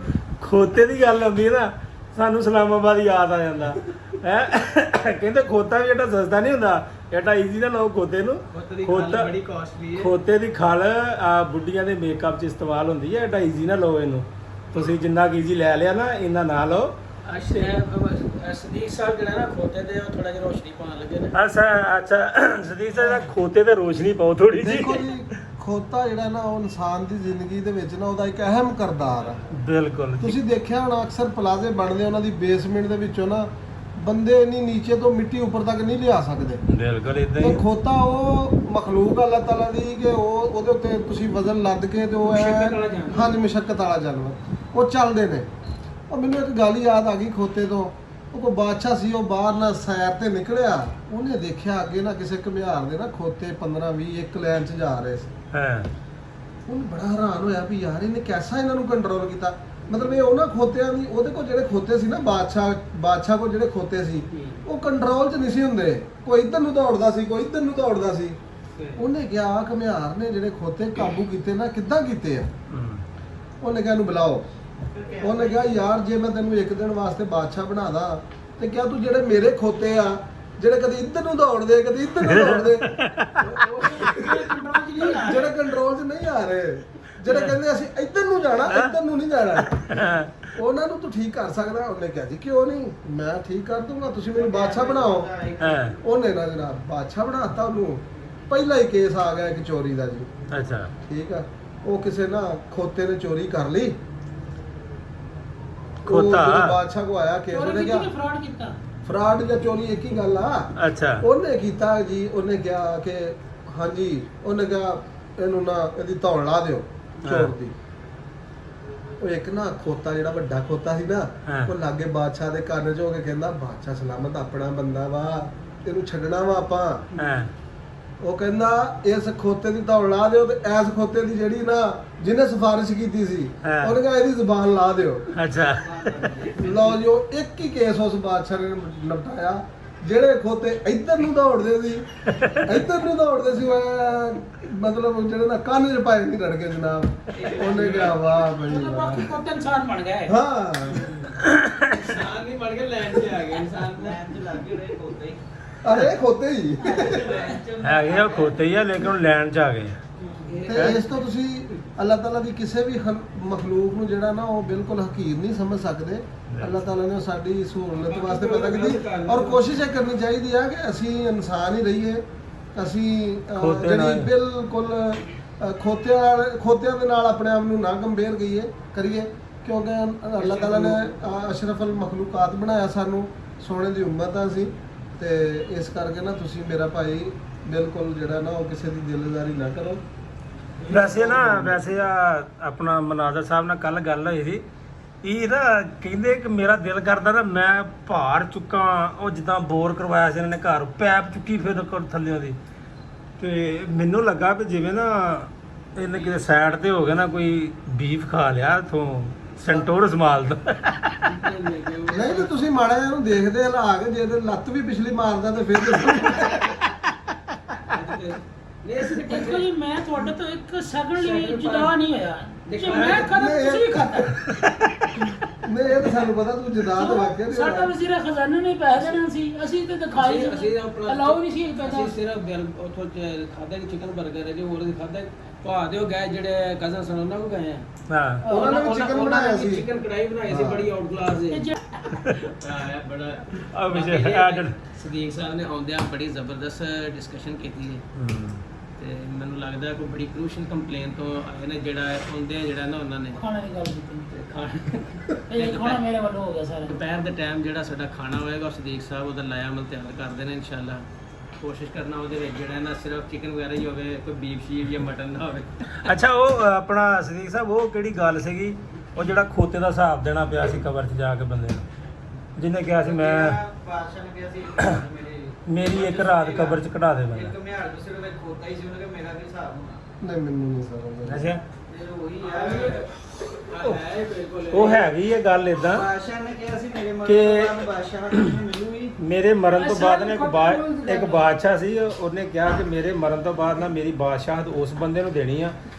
S1: ਖੋਤੇ ਦੀ ਗੱਲ ਆਉਂਦੀ ਹੈ ਨਾ, ਸਾਨੂੰ ਇਸਲਾਮਾਬਾਦ ਯਾਦ ਆ ਜਾਂਦਾ ਹੈ। ਕਹਿੰਦੇ ਖੋਤਾ ਵੀ ਏਡਾ ਸਸਤਾ ਨਹੀਂ ਹੁੰਦਾ, ਏਡਾ ਈਜ਼ੀ ਨਾ ਲਓ ਖੋਤੇ ਨੂੰ। ਖੋਤਾ ਬੜੀ ਕਾਸਟਲੀ ਹੈ, ਖੋਤੇ ਦੀ ਖਲ ਬੁੱਢੀਆਂ ਦੇ ਮੇਕਅਪ 'ਚ ਇਸਤੇਮਾਲ ਹੁੰਦੀ ਹੈ, ਏਡਾ ਈਜ਼ੀ ਨਾ ਲਓ ਇਹਨੂੰ। ਤੁਸੀਂ ਜਿੰਨਾ ਕੁ ਈਜ਼ੀ ਲੈ ਲਿਆ ਨਾ, ਇੰਨਾ ਨਾ ਲਓ।
S2: ਸਦੀਕ ਸਾਹਿਬ ਜਿਹੜਾ ਨਾ ਖੋਤੇ ਤੇ ਉਹ ਥੋੜਾ ਜਿਹਾ ਰੋਸ਼ਨੀ ਪਾਉਣ ਲੱਗੇ ਨੇ।
S1: ਅੱਛਾ ਸਦੀਕ ਸਾਹਿਬ ਖੋਤੇ ਤੇ ਰੋਸ਼ਨੀ ਪਾਓ ਥੋੜੀ ਜੀ।
S3: ਦੇਖੋ ਜੀ, ਖੋਤਾ ਜਿਹੜਾ ਨਾ ਉਹ ਇਨਸਾਨ ਦੀ ਜ਼ਿੰਦਗੀ ਦੇ ਵਿੱਚ ਨਾ ਉਹਦਾ ਇੱਕ ਅਹਿਮ ਕਿਰਦਾਰ ਆ।
S1: ਬਿਲਕੁਲ
S3: ਤੁਸੀਂ ਦੇਖਿਆ ਹੋਣਾ ਅਕਸਰ ਪਲਾਜ਼ੇ ਬਣਦੇ ਉਹਨਾਂ ਦੀ ਬੇਸਮੈਂਟ ਦੇ ਵਿੱਚੋਂ ਨਾ ਬੰਦੇ ਇੰਨੀ ਨੀਚੇ ਤੋਂ ਮਿੱਟੀ ਉੱਪਰ ਤੱਕ ਨਹੀਂ ਲਿਆ ਸਕਦੇ।
S1: ਬਿਲਕੁਲ ਇਦਾਂ
S3: ਤੇ
S1: ਹੀ।
S3: ਖੋਤਾ ਉਹ ਮਖਲੂਕ ਅੱਲਾਹ ਤਾਲਾ ਦੀ ਕਿ ਉਹ ਉਹਦੇ ਉੱਤੇ ਤੁਸੀਂ ਵਜ਼ਨ ਲੱਦ ਕੇ ਤੇ ਉਹ ਹਾਂਜੀ ਮੁਸ਼ੱਕਤ ਵਾਲਾ ਜਾਨਵਰ ਉਹ ਚੱਲਦੇ ਨੇ। ਉਹ ਮੈਨੂੰ ਇੱਕ ਗੱਲ ਯਾਦ ਆ ਗਈ ਖੋਤੇ ਤੋਂ। ਉਹ ਕੋਈ ਬਾਦਸ਼ਾਹ ਸੀ, ਉਹ ਬਾਹਰ ਨਾ ਸੈਰ ਤੇ ਨਿਕਲਿਆ, ਉਹਨੇ ਦੇਖਿਆ ਅੱਗੇ ਨਾ ਕਿਸੇ ਘੁਮਿਆਰ ਦੇ ਨਾ ਖੋਤੇ 15-20 ਇੱਕ ਲਾਈਨ 'ਚ ਜਾ ਰਹੇ ਸੀ।
S1: ਹਾਂ
S3: ਉਹਨੂੰ ਬੜਾ ਹੈਰਾਨ ਹੋਇਆ ਵੀ ਯਾਰ ਇਹਨੇ ਕਿਵੇਂ ਇਹਨਾਂ ਨੂੰ ਕੰਟਰੋਲ ਕੀਤਾ। ਮਤਲਬ ਇਹ ਉਹਨਾਂ ਖੋਤਿਆਂ ਦੀ, ਉਹਦੇ ਕੋਲ ਜਿਹੜੇ ਖੋਤੇ ਸੀ ਨਾ ਬਾਦਸ਼ਾਹ ਕੋਲ ਜਿਹੜੇ ਖੋਤੇ ਸੀ ਉਹ ਕੰਟਰੋਲ 'ਚ ਨਹੀਂ ਸੀ ਹੁੰਦੇ। ਕੋਈ ਇੱਧਰ ਨੂੰ ਦੌੜਦਾ ਸੀ, ਕੋਈ ਇੱਧਰ ਨੂੰ ਦੌੜਦਾ ਸੀ। ਉਹਨੇ ਕਿਹਾ ਘੁਮਿਆਰ ਨੇ ਜਿਹੜੇ ਖੋਤੇ ਕਾਬੂ ਕੀਤੇ ਨਾ, ਕਿੱਦਾਂ ਕੀਤੇ ਆ? ਉਹਨੇ ਕਿਹਾ ਇਹਨੂੰ ਬੁਲਾਓ। ਉਹਨੇ ਕਿਹਾ ਯਾਰ ਜੇ ਮੈਂ ਤੈਨੂੰ ਇੱਕ ਦਿਨ ਵਾਸਤੇ ਬਾਦਸ਼ਾਹ ਬਣਾ ਦਾਂ ਤੇ ਕਿਹਾ ਤੂੰ ਜਿਹੜੇ ਮੇਰੇ ਖੋਤੇ ਆ ਜਿਹੜੇ ਕਦੀ ਇੱਧਰ ਨੂੰ ਦੌੜਦੇ ਕਦੀ ਇੱਧਰ ਨੂੰ ਦੌੜਦੇ, ਜਿਹੜੇ ਕੰਟਰੋਲ 'ਚ ਨਹੀਂ ਆ ਰਹੇ, ਜਿਹੜੇ ਕਹਿੰਦੇ ਅਸੀਂ ਇੱਧਰ ਨੂੰ ਜਾਣਾ ਇੱਧਰ ਨੂੰ ਨਹੀਂ ਜਾਣਾ, ਉਹਨਾਂ ਨੂੰ ਤੂੰ ਠੀਕ ਕਰ ਸਕਦਾ? ਉਹਨੇ ਕਿਹਾ ਜੀ ਕਿਉਂ ਨਹੀਂ, ਮੈਂ ਠੀਕ ਕਰ ਦੂੰਗਾ, ਤੁਸੀਂ ਮੈਨੂੰ ਬਾਦਸ਼ਾਹ ਬਣਾਓ। ਉਹਨੇ ਨਾ ਜਨਾਬ ਬਾਦਸ਼ਾਹ ਬਣਾਤਾ ਉਹਨੂੰ। ਪਹਿਲਾ ਹੀ ਕੇਸ ਆ ਗਿਆ ਇੱਕ ਚੋਰੀ ਦਾ ਜੀ।
S1: ਅੱਛਾ
S3: ਠੀਕ ਆ, ਉਹ ਕਿਸੇ ਨਾ ਖੋਤੇ ਨੇ ਚੋਰੀ ਕਰ ਲਈ।
S1: ਖੋਤਾ
S3: ਬਾਦਸ਼ਾਹ ਕੋ ਆਇਆ ਕੇਸ, ਉਹਨੇ ਕਿਹਾ
S2: ਫਰਾਡ ਕੀਤਾ।
S3: ਫਰਾਡ ਜਾਂ ਚੋਰੀ ਇੱਕ ਹੀ ਗੱਲ ਆ।
S1: ਅੱਛਾ
S3: ਉਹਨੇ ਕੀਤਾ ਜੀ, ਉਹਨੇ ਕਿਹਾ ਕਿ ਹਾਂਜੀ, ਉਹਨੇ ਕਿਹਾ ਇਹਨੂੰ ਨਾ ਇਹਦੀ ਧੌਣ ਲਾ ਦਿਓ ਚੋਰ ਦੀ। ਉਹ ਇੱਕ ਨਾ ਖੋਤਾ ਜਿਹੜਾ ਵੱਡਾ ਖੋਤਾ ਸੀ ਨਾ, ਉਹ ਲਾਗੇ ਬਾਦਸ਼ਾਹ ਦੇ ਕੰਨ 'ਚ ਹੋ ਕੇ ਕਹਿੰਦਾ ਬਾਦਸ਼ਾਹ ਸਲਾਮਤ, ਆਪਣਾ ਬੰਦਾ ਵਾ, ਇਹਨੂੰ ਛੱਡਣਾ ਵਾ ਆਪਾਂ। ਉਹ ਕਹਿੰਦਾ ਇਸ ਖੋਤੇ ਦੀ ਧੌਣ ਲਾ ਦਿਓ ਤੇ ਇਸ ਖੋਤੇ ਦੀ ਜਿਹੜੀ ਨਾ ਜਿਹਨੇ ਸਿਫਾਰਿਸ਼ ਕੀਤੀ ਸੀ ਉਹਨੇ ਕਿਹਾ ਇਹਦੀ ਜ਼ੁਬਾਨ ਲਾ ਦਿਓ।
S1: ਅੱਛਾ
S3: ਲਓ ਜੀ, ਉਹ ਇੱਕ ਹੀ ਕੇਸ ਉਸ ਬਾਦਸ਼ਾਹ ਨੇ ਨਿਪਟਾਇਆ। ਜਿਹੜੇ ਖੋਤੇ ਇੱਧਰ ਨੂੰ ਦੌੜਦੇ ਸੀ ਮਤਲਬ ਜਿਹੜੇ ਨਾ ਕੰਨ 'ਚ ਪਾਏ ਨਹੀਂ ਰੜ ਕੇ ਜਨਾਬ। ਉਹਨੇ ਕਿਹਾ ਵਾਹ ਬਈ ਵਾਹ,
S2: ਖੋਤੇ ਇਨਸਾਨ ਬਣ ਗਏ।
S3: ਹਾਂ
S2: ਇਨਸਾਨ ਨਹੀਂ ਬਣ ਕੇ ਲੈਣ 'ਚ ਆ ਗਏ, ਇਨਸਾਨ ਲੈਣ 'ਚ ਲੱਗ ਗਏ ਉਹਦੇ ਖੋਤੇ ਹੀ।
S3: ਅਰੇ ਖੋਤੇ ਹੀ
S1: ਹੈਗੇ ਆ, ਖੋਤੇ ਹੀ ਆ, ਲੇਕਿਨ ਉਹ ਲੈਣ 'ਚ ਆ ਗਏ।
S3: ਤੇ ਇਸ ਤੋਂ ਤੁਸੀਂ ਅੱਲਾਹ ਤਾਲਾ ਦੀ ਕਿਸੇ ਵੀ ਮਖਲੂਕ ਨੂੰ ਜਿਹੜਾ ਨਾ ਉਹ ਬਿਲਕੁਲ ਹਕੀਰ ਨਹੀਂ ਸਮਝ ਸਕਦੇ। ਅੱਲਾਹ ਤਾਲਾ ਨੇ ਸਾਡੀ ਸਹੂਲਤ ਵਾਸਤੇ ਪੈਦਾ ਕੀਤੀ ਔਰ ਕੋਸ਼ਿਸ਼ ਇਹ ਕਰਨੀ ਚਾਹੀਦੀ ਆ ਕਿ ਅਸੀਂ ਇਨਸਾਨ ਹੀ ਰਹੀਏ। ਅਸੀਂ ਜਿਹੜੀ ਬਿਲਕੁਲ ਖੋਤਿਆਂ ਦੇ ਨਾਲ ਆਪਣੇ ਆਪ ਨੂੰ ਨਾ ਕੰਪੇਅਰ ਕਰੀਏ ਕਿਉਂਕਿ ਅੱਲਾਹ ਤਾਲਾ ਨੇ ਅਸ਼ਰਫੁਲ ਮਖਲੂਕਾਤ ਬਣਾਇਆ ਸਾਨੂੰ, ਸੋਨੇ ਦੀ ਉਮਤ ਆ ਅਸੀਂ। ਤੇ ਇਸ ਕਰਕੇ ਨਾ ਤੁਸੀਂ ਮੇਰਾ ਭਾਈ ਬਿਲਕੁਲ ਜਿਹੜਾ ਨਾ ਉਹ ਕਿਸੇ ਦੀ ਦਿਲਦਾਰੀ ਨਾ ਕਰੋ।
S1: ਵੈਸੇ ਆਪਣਾ ਮਨਾਜ਼ਰ ਸਾਹਿਬ ਨਾਲ ਕੱਲ ਗੱਲ ਹੋਈ ਸੀ। ਇਹ ਨਾ ਕਹਿੰਦੇ ਕਿ ਮੇਰਾ ਦਿਲ ਕਰਦਾ ਨਾ ਮੈਂ ਭਾਰ ਚੁੱਕਾਂ, ਉਹ ਜਿੱਦਾਂ ਬੋਰ ਕਰਵਾਇਆ ਸੀ ਇਹਨਾਂ ਨੇ ਘਰ, ਪੈਪ ਚੁੱਕੀ ਫਿਰ ਥੱਲਿਓਂ ਦੀ। ਤੇ ਮੈਨੂੰ ਲੱਗਾ ਵੀ ਜਿਵੇਂ ਨਾ ਇਹਨੇ ਕਿਤੇ ਸਾਈਡ ਤੇ ਹੋ ਗਿਆ ਨਾ, ਕੋਈ ਬੀਫ ਖਾ ਲਿਆ ਇੱਥੋਂ ਸੈਂਟੋਰਸ ਮਾਲ ਦਾ।
S3: ਨਹੀਂ ਤੇ ਤੁਸੀਂ ਮਾੜਾ ਜਿਹਾ ਇਹਨੂੰ ਦੇਖਦੇ ਹਲਾ ਕੇ ਜੇ ਤੇ ਲੱਤ ਵੀ ਪਿਛਲੀ ਮਾਰਦਾ ਤੇ ਫਿਰ ਦੱਸੋ।
S4: ਦੇਖੋ ਜੀ ਮੈਂ ਤੁਹਾਡੇ ਤੋਂ ਇੱਕ ਸੈਕਿੰਡ ਲਈ ਜੁਦਾ ਨਹੀਂ ਹੋਇਆ ਜੇ ਮੈਂ ਕਦੇ ਤੁਸੀਂ ਖਾਤਾ
S3: ਨਹੀਂ ਇਹ ਤਾਂ ਸਾਨੂੰ ਪਤਾ ਤੂੰ ਜਦਾ ਤਾਂ ਵਾਕਿਆ ਨਹੀਂ
S4: ਸਾਡਾ ਵਜ਼ੀਰ ਖਜ਼ਾਨਾ ਨੇ ਪੈਸੇ ਦੇਣਾ ਸੀ ਅਸੀਂ ਤੇ ਦਿਖਾਈ
S2: ਅਸੀਂ ਆਪਣਾ
S4: ਅਲਾਉ ਨਹੀਂ ਸੀ
S2: ਅਸੀਂ
S4: ਪੈਸਾ
S2: ਸਿਰਫ ਉੱਥੋਂ ਖਾਦਾ ਕਿ ਚਿਕਨ 버ਗਰ ਹੈ ਜੋ ਹੋਰ ਖਾਦਾ ਭਾ ਦਿਓ ਗਏ ਜਿਹੜੇ ਕਜ਼ਨ ਸਨ ਉਹਨਾਂ ਕੋ ਗਏ ਆ
S1: ਹਾਂ
S3: ਉਹਨਾਂ ਨੇ ਵੀ ਚਿਕਨ ਬਣਾਇਆ ਸੀ।
S2: ਚਿਕਨ ਕੜਾਈ ਬਣਾਈ ਸੀ ਬੜੀ ਆਊਟ ਕਲਾਸ
S4: ਤੇ
S2: ਹੈ
S4: ਜੇ
S2: ਹਾਂ ਬੜਾ
S1: ਆ ਵਿਜੇ
S2: ਬਾਕੀ ਜਿਹੜੇ
S1: ਐਡਡ
S2: ਸਦੀਕ ਸਾਹਿਬ ਨੇ ਆਉਂਦਿਆਂ ਬੜੀ ਜ਼ਬਰਦਸਤ ਡਿਸਕਸ਼ਨ ਕੀਤੀ ਹੈ ਤੇ ਮੈਨੂੰ ਲੱਗਦਾ ਕੋਈ ਬੜੀ ਕ੍ਰੂਸ਼ਲ ਕੰਪਲੇਨ ਤੋਂ ਆਏ ਨੇ ਜਿਹੜਾ ਆਉਂਦਿਆਂ ਜਿਹੜਾ ਨਾ ਉਹਨਾਂ ਨੇ
S4: ਖਾਣੇ ਦੀ ਗੱਲ ਕੀਤੀ
S2: ਤੇ ਖਾਣ
S4: ਇਹ ਖਾਣਾ ਮੇਰੇ ਵੱਲੋਂ ਹੋ ਗਿਆ ਸਾਰਾ
S2: ਦੁਪਹਿਰ ਦੇ ਟਾਈਮ ਜਿਹੜਾ ਸਾਡਾ ਖਾਣਾ ਹੋਏਗਾ ਉਹ ਸਦੀਕ ਸਾਹਿਬ ਉਹਦਾ ਲਾਇਆ ਅਮਲ ਤਿਆਰ ਕਰਦੇ ਨੇ ਇਨਸ਼ਾਅੱਲਾ ਕੋਸ਼ਿਸ਼ ਕਰਨਾ ਉਹਦੇ ਵਿੱਚ ਜਿਹੜਾ ਨਾ ਸਿਰਫ ਚਿਕਨ ਵਗੈਰਾ ਹੀ ਹੋਵੇ ਕੋਈ ਬੀਫ ਸ਼ੀਫ ਜਾਂ ਮਟਨ ਨਾ ਹੋਵੇ
S1: ਅੱਛਾ ਉਹ ਆਪਣਾ ਸਦੀਕ ਸਾਹਿਬ ਉਹ ਕਿਹੜੀ ਗੱਲ ਸੀਗੀ ਉਹ ਜਿਹੜਾ ਖੋਤੇ ਦਾ ਹਿਸਾਬ ਦੇਣਾ ਪਿਆ ਸੀ ਕਬਰ 'ਚ ਜਾ ਕੇ ਬੰਦੇ ਨੂੰ ਜਿਹਨੇ ਕਿਹਾ ਸੀ ਮੈਂ
S5: ਬਾਦਸ਼ਾਹ ਨੇ ਕਿਹਾ ਸੀ
S1: ਮੇਰੀ ਇੱਕ ਰਾਤ ਕਬਰ 'ਚ ਕਢਾ ਦੇ ਬੰਦਾ
S5: ਇੱਕ ਮਿਆਰ ਦੂਸਰੇ ਵਿੱਚ ਖੋਤਾ ਹੀ ਸੀ ਉਹਨੇ ਕਿਹਾ ਮੇਰਾ ਵੀ ਹਿਸਾਬ ਹੋਣਾ
S3: ਨਹੀਂ ਮੈਨੂੰ ਨਹੀਂ ਸਰ
S1: ਅੱਛਾ
S5: ਫਿਰ ਉਹੀ ਆ
S2: ਹੈ ਬਿਲਕੁਲ
S1: ਉਹ ਹੈਗੀ ਇਹ ਗੱਲ ਇਦਾਂ
S5: ਬਾਦਸ਼ਾਹ ਨੇ ਕਿਹਾ ਸੀ ਮੇਰੇ ਮਰਨ
S1: ਕਿ-
S5: ਤੋਂ ਬਾਅਦ ਬਾਦਸ਼ਾਹ ਨਾਲ ਕੁਝ ਮਿਲੂਗੀ
S1: ਮੇਰੇ ਮਰਨ ਤੋਂ ਬਾਅਦ ਨਾ ਇੱਕ ਬਾਦਸ਼ਾਹ ਸੀ ਉਹਨੇ ਕਿਹਾ ਕਿ ਮੇਰੇ ਮਰਨ ਤੋਂ ਬਾਅਦ ਨਾ ਮੇਰੀ ਬਾਦਸ਼ਾਹਤ ਉਸ ਬੰਦੇ ਨੂੰ ਦੇਣੀ ਆ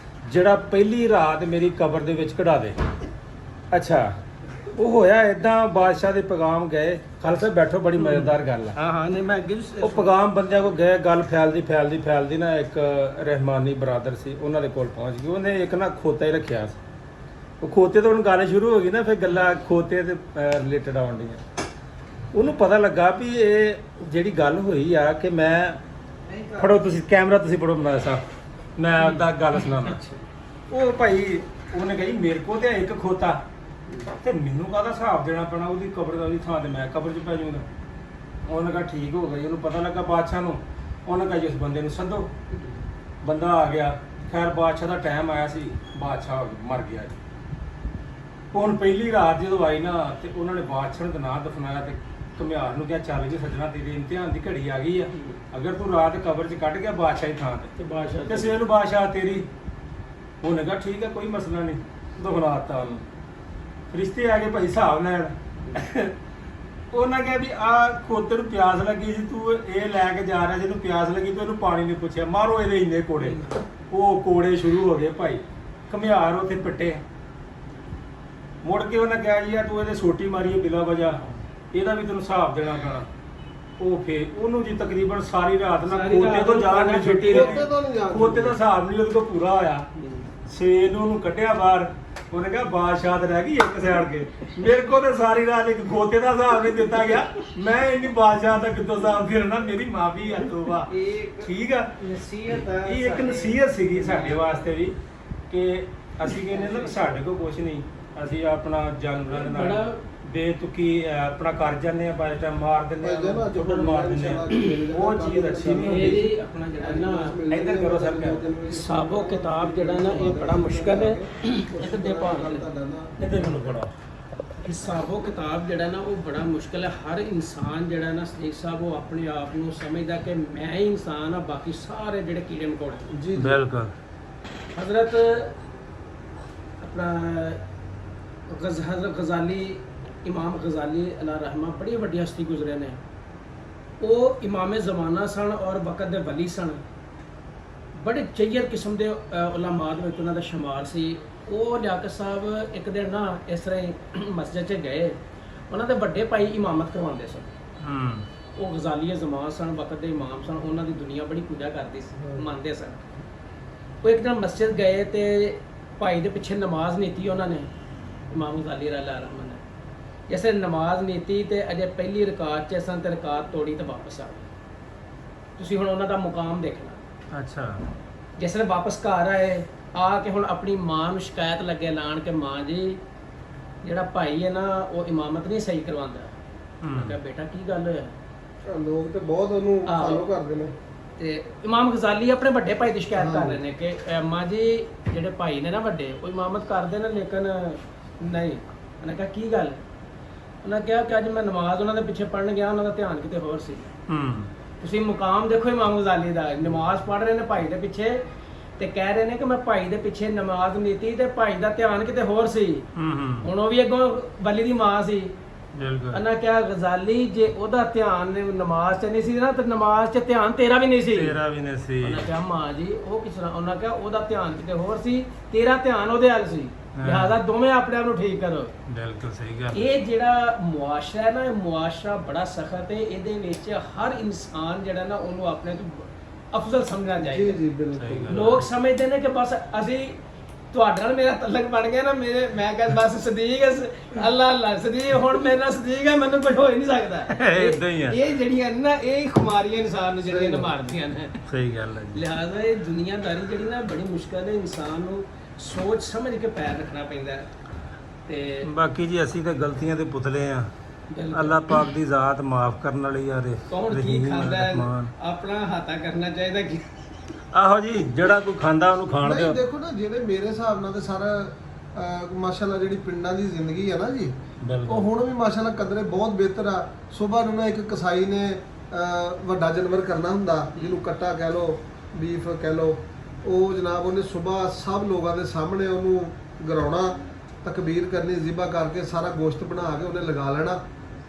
S1: ਜਿਹੜਾ ਪਹਿਲੀ ਰਾਤ ਮੇਰੀ ਕਬਰ ਦੇ ਵਿੱਚ ਕਢਾ ਦੇ। ਅੱਛਾ ਉਹ ਹੋਇਆ ਇਦਾਂ ਬਾਦਸ਼ਾਹ ਦੇ ਪੈਗਾਮ ਗਏ ਖਾਲਸਾ ਬੈਠੋ ਬੜੀ ਮਜ਼ੇਦਾਰ ਗੱਲ ਆ
S2: ਹਾਂ ਹਾਂ ਨਹੀਂ ਮੈਂ ਅੱਗੇ
S1: ਉਹ ਪੈਗਾਮ ਬੰਦਿਆਂ ਕੋ ਗਏ ਗੱਲ ਫੈਲਦੀ ਨਾ ਇੱਕ ਰਹਿਮਾਨੀ ਬਰਾਦਰ ਸੀ ਉਹਨਾਂ ਦੇ ਕੋਲ ਪਹੁੰਚ ਗਈ ਉਹਨੇ ਇੱਕ ਨਾ ਖੋਤਾ ਹੀ ਰੱਖਿਆ ਸੀ ਉਹ ਖੋਤੇ ਤੋਂ ਹੁਣ ਗੱਲ ਸ਼ੁਰੂ ਹੋ ਗਈ ਨਾ ਫਿਰ ਗੱਲਾਂ ਖੋਤੇ ਦੇ ਰਿਲੇਟਡ ਆਉਣ ਡੀਆਂ ਉਹਨੂੰ ਪਤਾ ਲੱਗਾ ਵੀ ਇਹ ਜਿਹੜੀ ਗੱਲ ਹੋਈ ਆ ਕਿ ਮੈਂ ਫੜੋ ਤੁਸੀਂ ਕੈਮਰਾ ਤੁਸੀਂ ਫੜੋ ਬਣਾ ਸਾਹਿਬ ਮੈਂ ਆਪਦਾ ਗੱਲ ਸੁਣਾਉਣਾ ਉਹ ਭਾਈ ਉਹਨੇ ਕਹੀ ਮੇਰੇ ਕੋਲ ਤੇ ਇੱਕ ਖੋਤਾ ਤੇ ਮੈਨੂੰ ਕਾਹਦਾ ਹਿਸਾਬ ਦੇਣਾ ਪੈਣਾ ਉਹਦੀ ਕਬਰ ਦਾ ਉਹਦੀ ਥਾਂ ਤੇ ਮੈਂ ਕਬਰ 'ਚ ਪੈ ਜਾਊਂਗਾ ਉਹਨੇ ਕਿਹਾ ਠੀਕ ਹੋ ਗਿਆ ਜੀ ਉਹਨੂੰ ਪਤਾ ਲੱਗਾ ਬਾਦਸ਼ਾਹ ਨੂੰ ਉਹਨੇ ਕਿਹਾ ਜੀ ਉਸ ਬੰਦੇ ਨੂੰ ਸੱਦੋ ਬੰਦਾ ਆ ਗਿਆ ਖੈਰ ਬਾਦਸ਼ਾਹ ਦਾ ਟਾਈਮ ਆਇਆ ਸੀ ਬਾਦਸ਼ਾਹ ਮਰ ਗਿਆ ਜੀ ਹੁਣ ਪਹਿਲੀ ਰਾਤ ਜਦੋਂ ਆਈ ਨਾ ਤੇ ਉਹਨਾਂ ਨੇ ਬਾਦਸ਼ਾਹ ਨੂੰ ਨਾਂ ਦਫਨਾਇਆ ਤੇ ਘੁਮਿਆਰ ਨੂੰ ਕਿਹਾ ਚੱਲ ਜੀ ਸੱਜਣਾ ਤੇਰੇ ਇਮਤਿਹਾਨ ਦੀ ਘੜੀ ਆ ਗਈ ਆ ਅਗਰ ਤੂੰ ਰਾਤ ਕਬਰ 'ਚ ਕੱਢ ਗਿਆ ਬਾਦਸ਼ਾਹ ਦੀ ਥਾਂ
S2: ਤੇ ਬਾਦਸ਼ਾਹ
S1: ਤੇ ਸਵੇਰ ਨੂੰ ਬਾਦਸ਼ਾਹ ਤੇਰੀ ਉਹਨੇ ਕਿਹਾ ਠੀਕ ਹੈ ਕੋਈ ਮਸਲਾ ਨਹੀਂ ਦਫਨਾਤਾ ਉਹਨੂੰ ਰਿਸ਼ਤੇ ਆ ਗਏ ਭਾਈ ਹਿਸਾਬ ਲੈਣ ਉਹਨਾਂ ਕਿਹਾ ਵੀ ਆ ਖੋਤੇ ਨੂੰ ਪਿਆਸ ਲੱਗੀ ਸੀ ਤੂੰ ਇਹ ਲੈ ਕੇ ਜਾ ਰਿਹਾ ਜਿਹਨੂੰ ਪਿਆਸ ਲੱਗੀ ਤੂੰ ਇਹਨੂੰ ਪਾਣੀ ਨਹੀਂ ਪੁੱਛਿਆ ਮਾਰੋ ਇਹਦੇ ਇੰਨੇ ਕੋੜੇ ਉਹ ਕੋੜੇ ਸ਼ੁਰੂ ਹੋ ਗਏ ਭਾਈ ਘੁਮਿਆਰ ਉੱਥੇ ਪਿੱਟੇ ਮੁੜ ਕੇ ਉਹਨਾਂ ਕਿਹਾ ਜੀ ਆ ਤੂੰ ਇਹਦੇ ਸੋਟੀ ਮਾਰੀਏ ਬਿਲਾ ਵਜਾ ਇਹਦਾ ਵੀ ਤੈਨੂੰ ਹਿਸਾਬ ਦੇਣਾ ਪੈਣਾ ਉਹ ਫੇਰ ਉਹਨੂੰ ਜੀ ਤਕਰੀਬਨ ਸਾਰੀ ਰਾਤ ਨਾ
S2: ਸਾਰੀ
S1: ਖੋਤੇ
S2: ਰਾਤ
S1: ਤੋਂ ਜਾਣ ਦੀ ਛੁੱਟੀ
S3: ਖੋਤੇ ਤੋਂ ਨਹੀਂ ਜਾਣ
S1: ਖੋਤੇ ਦਾ ਹਿਸਾਬ ਨਹੀਂ ਉਹਦੇ ਕੋਲ ਪੂਰਾ ਹੋਇਆ ਸਵੇਰ ਨੂੰ ਉਹਨੂੰ ਕੱਢਿਆ ਬਾਹਰ ਉਹਨੇ ਕਿਹਾ ਬਾਦਸ਼ਾਹ ਰਹਿ ਗਈ ਇੱਕ ਸਾਈਡ ਕੇ ਮੇਰੇ ਕੋਲ ਤੇ ਸਾਰੀ ਰਾਤ ਇੱਕ ਖੋਤੇ ਦਾ ਹਿਸਾਬ ਨਹੀਂ ਦਿੱਤਾ ਗਿਆ ਮੈਂ ਇੰਨੀ ਬਾਦਸ਼ਾਹ ਦਾ ਕਿੱਥੋਂ ਹਿਸਾਬ ਦੇਣਾ ਮੇਰੀ ਮਾਫੀ ਆ ਤੋਬਾ ਠੀਕ ਆ
S5: ਨਸੀਹਤ ਆ
S1: ਇਹ ਇੱਕ ਨਸੀਹਤ ਸੀਗੀ ਸਾਡੇ ਵਾਸਤੇ ਵੀ ਕਿ ਅਸੀਂ ਕਹਿੰਦੇ ਨਾ ਸਾਡੇ ਕੋਲ ਕੁਝ ਨਹੀਂ ਅਸੀਂ ਆਪਣਾ ਜਾਨਵਰਾਂ ਦੇ ਨਾਲ
S2: ਬੜਾ
S1: ਬੇਤੁਕੀ ਆਪਣਾ ਕਰ ਜਾਂਦੇ ਆ ਬਾਅਦ ਟਾਈਮ ਮਾਰ ਦਿੰਦੇ
S3: ਭਾਈ ਜਾਨ
S1: ਆ
S3: ਅੱਜ
S1: ਫੁੱਟਣ ਮਾਰ ਦਿੰਦੇ ਆ ਉਹ ਚੀਜ਼ ਅੱਛੀ ਨਹੀਂ ਹੁੰਦੀ
S2: ਇਹ ਆਪਣਾ ਜਿਹੜਾ ਨਾ
S1: ਇੱਧਰ ਕਰੋ ਸਰ
S2: ਹਿਸਾਬੋ ਕਿਤਾਬ ਜਿਹੜਾ ਨਾ ਇਹ ਬੜਾ ਮੁਸ਼ਕਲ ਹੈ ਇੱਕ ਦੇ ਭਾਰ
S1: ਇੱਧਰ ਮੈਨੂੰ ਫੜੋ
S2: ਹਿਸਾਬੋ ਕਿਤਾਬ ਜਿਹੜਾ ਨਾ ਉਹ ਬੜਾ ਮੁਸ਼ਕਲ ਹੈ ਹਰ ਇਨਸਾਨ ਜਿਹੜਾ ਨਾ ਸਦੀਕ ਸਾਹਿਬ ਉਹ ਆਪਣੇ ਆਪ ਨੂੰ ਸਮਝਦਾ ਕਿ ਮੈਂ ਹੀ ਇਨਸਾਨ ਆ ਬਾਕੀ ਸਾਰੇ ਜਿਹੜੇ ਕੀੜੇ ਮਕੌੜੇ
S3: ਜੀ
S1: ਬਿਲਕੁਲ
S2: ਹਜ਼ਰਤ ਆਪਣਾ ਹਜ਼ਰਤ ਗਜ਼ਾਲੀ ਇਮਾਮ ਗਜ਼ਾਲੀ ਅਲਾ ਰਹਿਮਾ ਬੜੀ ਵੱਡੀ ਹਸਤੀ ਗੁਜ਼ਰੇ ਨੇ ਉਹ ਇਮਾਮੇ ਜ਼ਮਾਨਾ ਸਨ ਔਰ ਵਕਤ ਦੇ ਵਲੀ ਸਨ ਬੜੇ ਚਈਰ ਕਿਸਮ ਦੇ ਉਲਮਾ ਦੇ ਵਿੱਚ ਉਹਨਾਂ ਦਾ ਸ਼ੁਮਾਰ ਸੀ ਉਹ ਲਿਆਕਤ ਸਾਹਿਬ ਇੱਕ ਦਿਨ ਨਾ ਇਸ ਤਰ੍ਹਾਂ ਹੀ ਮਸਜਿਦ 'ਚ ਗਏ ਉਹਨਾਂ ਦੇ ਵੱਡੇ ਭਾਈ ਇਮਾਮਤ ਕਰਵਾਉਂਦੇ ਸਨ ਉਹ ਗਜ਼ਾਲੀ ਜ਼ਮਾਨ ਸਨ ਵਕਤ ਦੇ ਇਮਾਮ ਸਨ ਉਹਨਾਂ ਦੀ ਦੁਨੀਆ ਬੜੀ ਪੂਜਾ ਕਰਦੀ ਸੀ ਮੰਨਦੇ ਸਨ ਉਹ ਇੱਕ ਦਿਨ ਮਸਜਿਦ ਗਏ ਤੇ ਭਾਈ ਦੇ ਪਿੱਛੇ ਨਮਾਜ਼ ਨੀਤੀ ਉਹਨਾਂ ਨੇ ਇਮਾਮ ਗਜ਼ਾਲੀ ਰਹਿਮਾ ਨੇ ਜੈਸੇ ਨਮਾਜ਼ ਨੀਤੀ ਤੇ ਅਜੇ ਪਹਿਲੀ ਰਕਾਤ 'ਚ ਸਨ ਤੇ ਰਕਾਤ ਤੋੜੀ ਤੇ ਵਾਪਸ ਆ ਗਏ ਤੁਸੀਂ ਹੁਣ ਉਹਨਾਂ ਦਾ ਮੁਕਾਮ ਦੇਖਣਾ
S1: ਅੱਛਾ
S2: ਜਿਸ ਨੇ ਵਾਪਸ ਘਰ ਆਏ ਆ ਕੇ ਹੁਣ ਆਪਣੀ ਮਾਂ ਨੂੰ ਸ਼ਿਕਾਇਤ ਲੱਗੇ ਲਾਣ ਕਿ ਮਾਂ ਜੀ ਜਿਹੜਾ ਭਾਈ ਹੈ ਨਾ ਉਹ ਇਮਾਮਤ ਨਹੀਂ ਸਹੀ ਕਰਵਾਉਂਦਾ ਮੈਂ ਕਿਹਾ ਬੇਟਾ ਕੀ ਗੱਲ ਹੋਇਆ
S3: ਲੋਕ ਤੇ ਬਹੁਤ ਉਹਨੂੰ
S2: ਆਹੋ।
S3: ਫਾਲੋ ਕਰਦੇ ਨੇ
S2: ਤੇ ਇਮਾਮ ਗਜ਼ਾਲੀ ਆਪਣੇ ਵੱਡੇ ਭਾਈ ਦੀ ਸ਼ਿਕਾਇਤ ਕਰ ਰਹੇ ਨੇ ਕਿ ਮਾਂ ਜੀ ਜਿਹੜੇ ਭਾਈ ਨੇ ਨਾ ਵੱਡੇ ਉਹ ਇਮਾਮਤ ਕਰਦੇ ਨੇ ਲੇਕਿਨ ਨਹੀਂ ਉਹਨੇ ਕਿਹਾ ਕੀ ਗੱਲ ਉਹਨਾਂ ਕਿਹਾ ਕਿ ਅੱਜ ਮੈਂ ਨਮਾਜ਼ ਉਹਨਾਂ ਦੇ ਪਿੱਛੇ ਪੜਨ ਗਿਆ ਉਹਨਾਂ ਦਾ ਧਿਆਨ ਕਿਤੇ ਹੋਰ ਸੀ ਤੁਸੀਂ ਮੁਕਾਮ ਦੇਖੋ ਇਮਾਮ ਗਜ਼ਾਲੀ ਦਾ ਨਮਾਜ਼ ਪੜ੍ਹ ਰਹੇ ਨੇ ਭਾਈ ਦੇ ਪਿੱਛੇ ਤੇ ਕਹਿ ਰਹੇ ਨੇ ਕਿ ਮੈਂ ਭਾਈ ਦੇ ਪਿੱਛੇ ਨਮਾਜ਼ ਨੀਤੀ ਤੇ ਭਾਈ ਦਾ ਧਿਆਨ ਕਿਤੇ ਹੋਰ ਸੀ ਹੁਣ ਉਹ ਵੀ ਅੱਗੋਂ ਵਲੀ ਦੀ ਮਾਂ ਸੀ
S1: ਬਿਲਕੁਲ
S2: ਉਹਨਾਂ ਕਿਹਾ ਗਜ਼ਾਲੀ ਜੇ ਉਹਦਾ ਧਿਆਨ ਨਮਾਜ਼ 'ਚ ਨਹੀਂ ਸੀ ਨਾ ਤੇ ਨਮਾਜ਼ 'ਚ ਧਿਆਨ ਤੇਰਾ ਵੀ ਨਹੀਂ ਸੀ।
S1: ਤੇਰਾ ਵੀ ਨਹੀਂ ਸੀ।
S2: ਉਹਨਾਂ ਕਿਹਾ ਮਾਂ ਜੀ ਉਹ ਕਿਸ ਤਰ੍ਹਾਂ? ਉਹਨਾਂ ਕਿਹਾ ਉਹਦਾ ਧਿਆਨ ਕਿਤੇ ਹੋਰ ਸੀ, ਤੇਰਾ ਧਿਆਨ ਉਹਦੇ ਵੱਲ ਸੀ, ਲਿਹਾਜ਼ਾ ਦੋਵੇਂ ਆਪਣੇ ਆਪ ਨੂੰ ਠੀਕ ਕਰੋ।
S1: ਬਿਲਕੁਲ ਸਹੀ ਗੱਲ।
S2: ਇਹ ਜਿਹੜਾ ਮੁਆਸ਼ਰਾ ਹੈ ਨਾ, ਇਹ ਮੁਆਸ਼ਰਾ ਬੜਾ ਸਖਤ ਹੈ। ਇਹਦੇ ਵਿੱਚ ਹਰ ਇਨਸਾਨ ਜਿਹੜਾ ਨਾ ਉਹਨੂੰ ਆਪਣੇ ਤੋਂ ਅਫਜ਼ਲ ਸਮਝਣਾ
S3: ਜੀ
S2: ਚਾਹੀਦਾ।
S3: ਜੀ
S1: ਸਹੀ
S3: ਬਿਲਕੁਲ।
S1: ਗੱਲ।
S2: ਲੋਕ ਸਮਝਦੇ ਨੇ ਕਿ ਬਸ ਅਸੀਂ ਤੁਹਾਡੇ ਨਾਲ ਮੇਰਾ ਤਲਕ ਬਣ ਗਿਆ ਨਾ, ਮੈਂ ਕਹਿੰਦਾ ਬਸ ਸਦੀਕ ਅੱਲਾ ਅੱਲਾ ਸਦੀਕ, ਹੁਣ ਮੇਰੇ ਨਾਲ ਸਦੀਕ ਹੈ, ਮੈਨੂੰ ਕੁਝ ਹੋ ਹੀ ਨਹੀਂ ਸਕਦਾ।
S1: ਏਦਾਂ ਹੀ ਆ।
S2: ਇਹ ਜਿਹੜੀਆਂ ਨੇ ਨਾ ਇਹ ਖੁਮਾਰੀਆਂ ਇਨਸਾਨ ਨੂੰ ਜਿਹੜੀਆਂ ਨੇ ਮਾਰਦੀਆਂ ਨੇ।
S1: ਸਹੀ ਗੱਲ ਹੈ ਜੀ।
S2: ਲਿਹਾਜ਼ਾ ਇਹ ਦੁਨੀਆਦਾਰੀ ਜਿਹੜੀ ਨਾ ਬੜੀ ਮੁਸ਼ਕਲ ਹੈ, ਇਨਸਾਨ ਨੂੰ ਸੋਚ ਸਮਝ ਕੇ ਪੈਰ ਰੱਖਣਾ ਪੈਂਦਾ ਹੈ। ਤੇ
S1: ਬਾਕੀ ਜੀ ਅਸੀਂ ਤਾਂ ਗਲਤੀਆਂ ਦੇ ਪੁਤਲੇ ਆ।
S2: ਬਿਲਕੁਲ।
S1: ਅੱਲਾਹ ਪਾਕ ਦੀ ਜ਼ਾਤ ਮਾਫ ਕਰਨ ਵਾਲੀ ਆ।
S2: ਕੌਣ ਕੀ ਖਾਂਦਾ ਹੈ, ਆਪਣਾ ਹਾਤਾ ਕਰਨਾ ਚਾਹੀਦਾ ਕਿ
S1: ਆਹੋ ਜੀ, ਜਿਹੜਾ ਕੋਈ ਖਾਂਦਾ ਉਹਨੂੰ ਖਾਣ
S3: ਨਹੀਂ
S1: ਦਿਓ।
S3: ਦੇਖੋ ਨਾ, ਜਿਹੜੇ ਮੇਰੇ ਹਿਸਾਬ ਨਾਲ ਤੇ ਸਾਰਾ ਮਾਸ਼ਾਅੱਲਾ ਜਿਹੜੀ ਪਿੰਡਾਂ ਦੀ ਜ਼ਿੰਦਗੀ ਹੈ ਨਾ ਜੀ, ਉਹ ਹੁਣ ਵੀ ਮਾਸ਼ਾਅੱਲਾ ਕਦਰੇ ਬਹੁਤ ਬਿਹਤਰ ਆ। ਸਵੇਰ ਨੂੰ ਨਾ ਇੱਕ ਕਸਾਈ ਨੇ ਵੱਡਾ ਜਾਨਵਰ ਕਰਨਾ ਹੁੰਦਾ, ਜਿਹਨੂੰ ਕੱਟਾ ਕਹਿ ਲੋ, ਬੀਫ ਕਹਿ ਲੋ, ਉਹ ਜਨਾਬ ਉਹਨੇ ਸਵੇਰ ਸਭ ਲੋਕਾਂ ਦੇ ਸਾਹਮਣੇ ਉਹਨੂੰ ਗਰਾਉਣਾ, ਤਕਬੀਰ ਕਰਨੀ, ਜ਼ਿਬਾ ਕਰਕੇ ਸਾਰਾ ਗੋਸ਼ਤ ਬਣਾ ਕੇ ਉਹਨੇ ਲਗਾ ਲੈਣਾ।